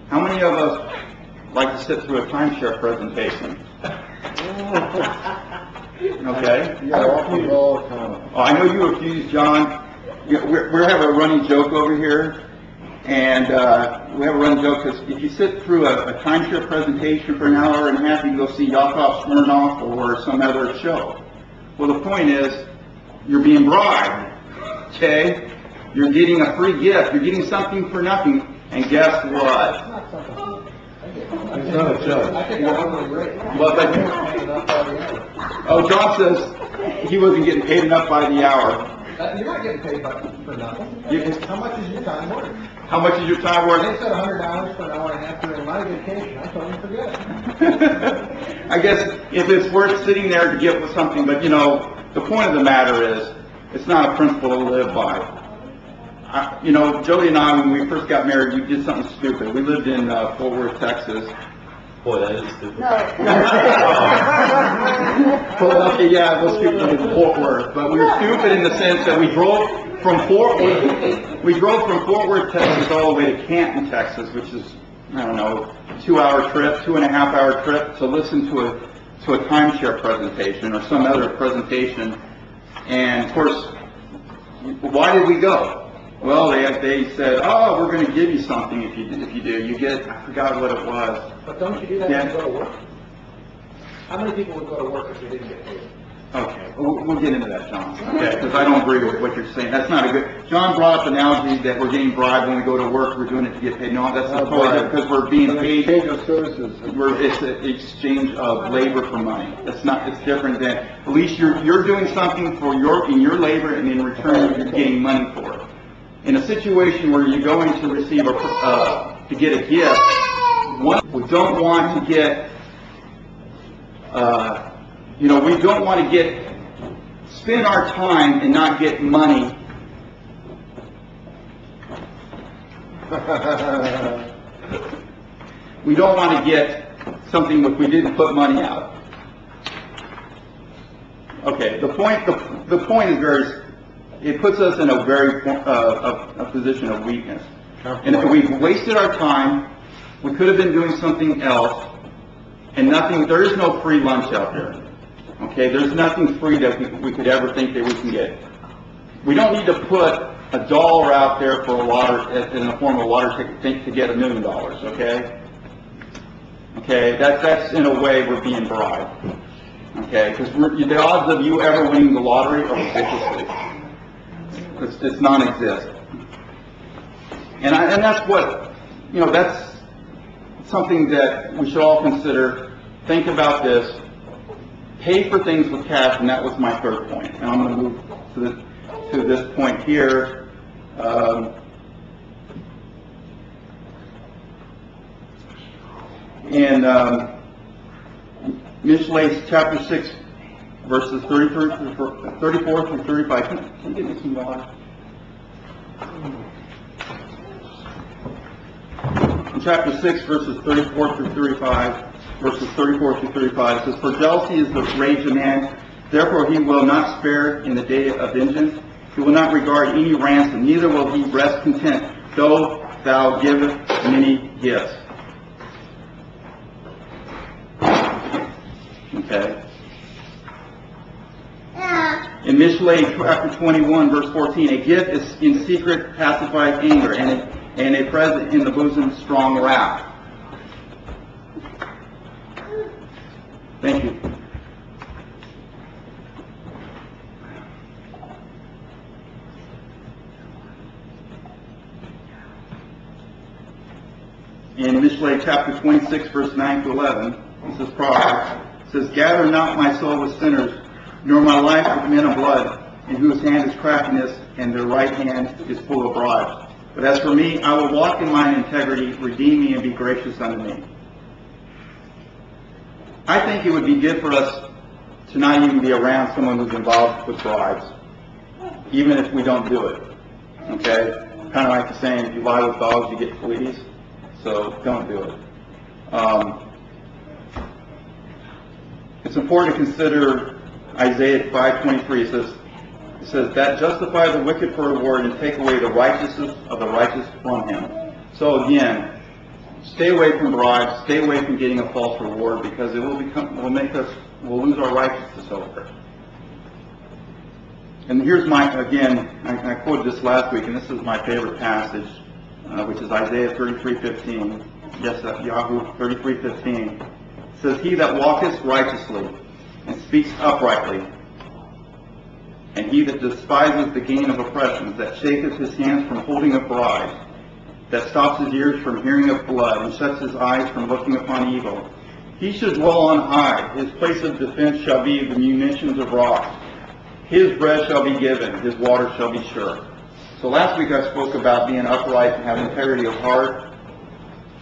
How many of us like to sit through a timeshare presentation? Okay. Yeah, all the time. Oh, I know you refuse, John. We're having a running joke over here, and we have a running joke because if you sit through a timeshare presentation for an hour and a half, you can go see Yakov Smirnoff or some other show. Well, the point is, you're being bribed. Okay? You're getting a free gift. You're getting something for nothing. And guess what? It's not a joke. I think I'm really great. Well, but, oh, John says he wasn't getting paid enough by the hour. You're not getting paid for nothing. How much is your time worth? How much is your time worth? They said $100 for an hour and a half during my vacation. I told them forget it. I guess if it's worth sitting there to get with something, but the point of the matter is, it's not a principle to live by. Jody and I, when we first got married, we did something stupid. We lived in Fort Worth, Texas. Boy, that is stupid. Philadelphia, yeah, we'll stupid in Fort Worth. But we were stupid in the sense that we drove from Fort Worth, Texas, all the way to Canton, Texas, which is, I don't know, 2-hour trip, 2.5-hour trip to listen to a timeshare presentation or some other presentation. And of course, why did we go? Well, they said, "Oh, we're going to give you something if you do. You get," I forgot what it was. But don't you do that Yeah. when you go to work? How many people would go to work if they didn't get paid? Okay, we'll get into that, John. Okay, because I don't agree with what you're saying. That's not a good. John brought up an analogy that we're getting bribed when we go to work. We're doing it to get paid. No, that's not totally different because we're being paid. Exchange of services. It's an exchange of labor for money. It's not. It's different than. At least you're doing something for in your labor, and in return you're getting money for it. In a situation where you're going to receive to get a gift, we don't want to get. We don't want to spend our time and not get money. we don't want to get something if we didn't put money out. Okay, the point is it puts us in a very a position of weakness. And if we've wasted our time, we could have been doing something else, and there is no free lunch out there. Okay, there's nothing free that we could ever think that we can get. We don't need to put $1 out there for in the form of a lottery ticket to get $1 million, okay? Okay, that's in a way we're being bribed. Okay, because the odds of you ever winning the lottery are ridiculously. It's non-existent. And that's what, that's something that we should all consider. Think about this. Pay for things with cash, and that was my third point. And I'm going to move to this point here. In Mishlei chapter 6, verses 34 through 35. Can you give me some water? In chapter 6, verses 34 through 35, it says, "For jealousy is the rage of man, therefore he will not spare in the day of vengeance. He will not regard any ransom, neither will he rest content, though thou givest many gifts." Okay. In Mishlei chapter 21, verse 14, "A gift is in secret pacifies anger, and a present in the bosom strong wrath." Thank you. In Mishlei chapter 26, verse 9 to 11, this is Proverbs. It says, "Gather not my soul with sinners, nor my life with men of blood, in whose hand is craftiness, and their right hand is full of bribes. But as for me, I will walk in mine integrity, redeem me, and be gracious unto me." I think it would be good for us to not even be around someone who's involved with bribes, even if we don't do it. Okay? Kind of like the saying, if you lie with dogs, you get fleas. So don't do it. It's important to consider Isaiah 5:23. It says, "That justify the wicked for reward and take away the righteousness of the righteous from him." So again, stay away from bribes, stay away from getting a false reward, because it we'll lose our righteousness over it. And here's I quoted this last week, and this is my favorite passage, which is Isaiah 33:15. Yes, Yahoo 33:15. It says, "He that walketh righteously and speaks uprightly, and he that despises the gain of oppression, that shaketh his hands from holding a bribe, that stops his ears from hearing of blood, and shuts his eyes from looking upon evil, he should dwell on high. His place of defense shall be the munitions of rocks. His bread shall be given, his water shall be sure." So last week I spoke about being upright and having integrity of heart.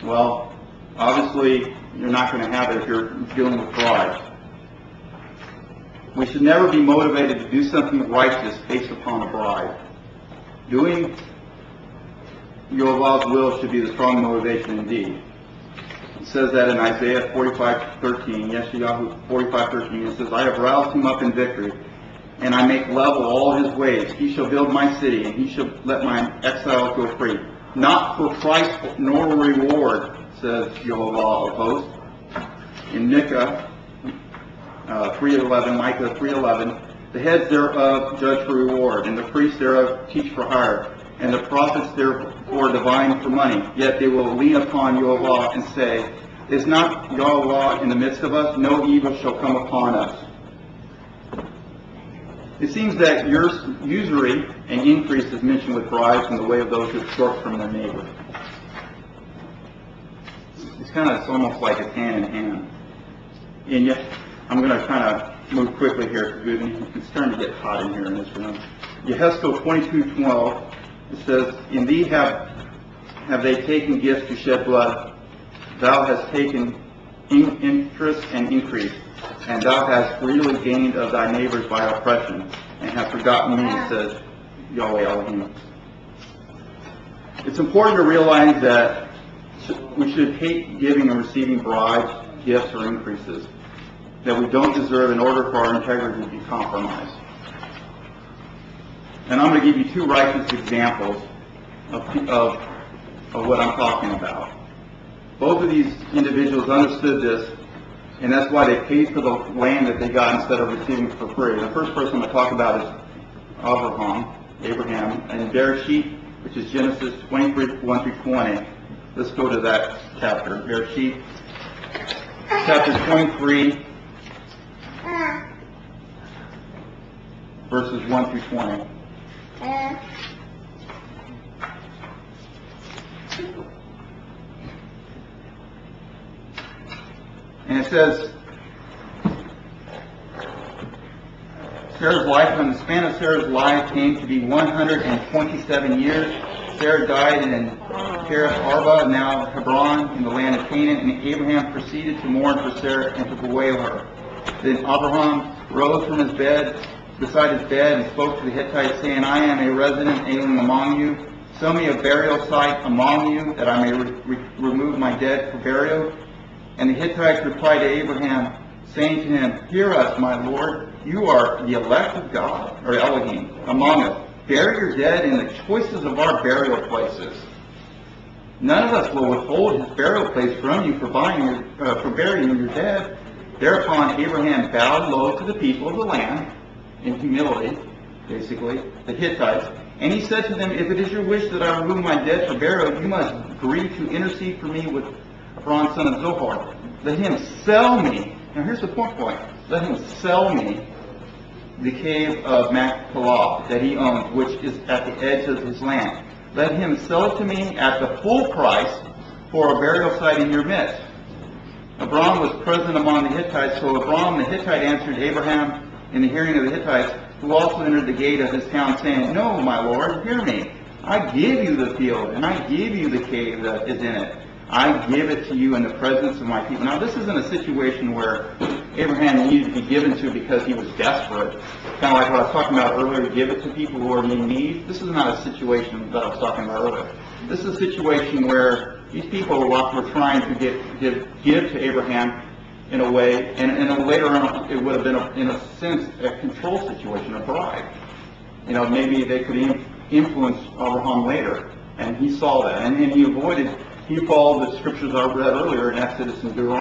Well, obviously you're not going to have it if you're dealing with bribes. We should never be motivated to do something righteous based upon a bribe. Doing Yehovah's will should be the strong motivation indeed. It says that in Isaiah 45:13, Yeshayahu 45:13, it says, "I have roused him up in victory, and I make level all his ways. He shall build my city, and he shall let my exiles go free. Not for price nor reward, says Yehovah of hosts." In Micah 3:11, "The heads thereof judge for reward, and the priests thereof teach for hire, and the prophets therefore divine for money. Yet they will lean upon Yehovah and say, Is not Yehovah in the midst of us? No evil shall come upon us." It seems that usury and increase is mentioned with bribes in the way of those who extort from their neighbor. It's almost like it's hand in hand. And yet, I'm going to kind of move quickly here because it's starting to get hot in here in this room. Yehezkel 22:12, it says, "In thee have they taken gifts to shed blood. Thou hast taken interest and increase, and thou hast freely gained of thy neighbors by oppression, and have forgotten me," says Yahweh Elohim. It's important to realize that we should hate giving and receiving bribes, gifts, or increases that we don't deserve in order for our integrity to be compromised. And I'm going to give you two righteous examples of what I'm talking about. Both of these individuals understood this, and that's why they paid for the land that they got instead of receiving it for free. The first person I'm going to talk about is Abraham, and Bereshit, which is Genesis 23, 1 through 20. Let's go to that chapter. Bereshit, chapter 23, verses 1 through 20. And it says, Sarah's lifetime, the span of Sarah's life came to be 127 years. Sarah died in Kiriath Arba, now Hebron, in the land of Canaan, and Abraham proceeded to mourn for Sarah and to bewail her. Then Abraham rose from his bed, beside his bed, and spoke to the Hittites, saying, I am a resident alien among you. Show me a burial site among you, that I may remove my dead for burial. And the Hittites replied to Abraham, saying to him, Hear us, my Lord, you are the elect of God, or Elohim, among us. Bury your dead in the choicest of our burial places. None of us will withhold his burial place from you for burying your dead. Thereupon Abraham bowed low to the people of the land, in humility, basically, the Hittites, and he said to them, If it is your wish that I remove my dead for burial, you must agree to intercede for me with Abram, son of Zohar. Let him sell me. Now here's the point. Let him sell me the cave of Machpelah that he owns, which is at the edge of his land. Let him sell it to me at the full price for a burial site in your midst. Abram was present among the Hittites, so Abram the Hittite answered Abraham in the hearing of the Hittites, who also entered the gate of his town, saying, No, my Lord, hear me. I give you the field, and I give you the cave that is in it. I give it to you in the presence of my people. Now, this isn't a situation where Abraham needed to be given to because he was desperate. Kind of like what I was talking about earlier, give it to people who are in need. This is not a situation that I was talking about earlier. This is a situation where these people were trying to give to Abraham in a way, and later on it would have been, in a sense, a control situation, a bribe. You know, maybe they could influence Abraham later, and he saw that, and he followed the scriptures I read earlier in Exodus and Deuteronomy.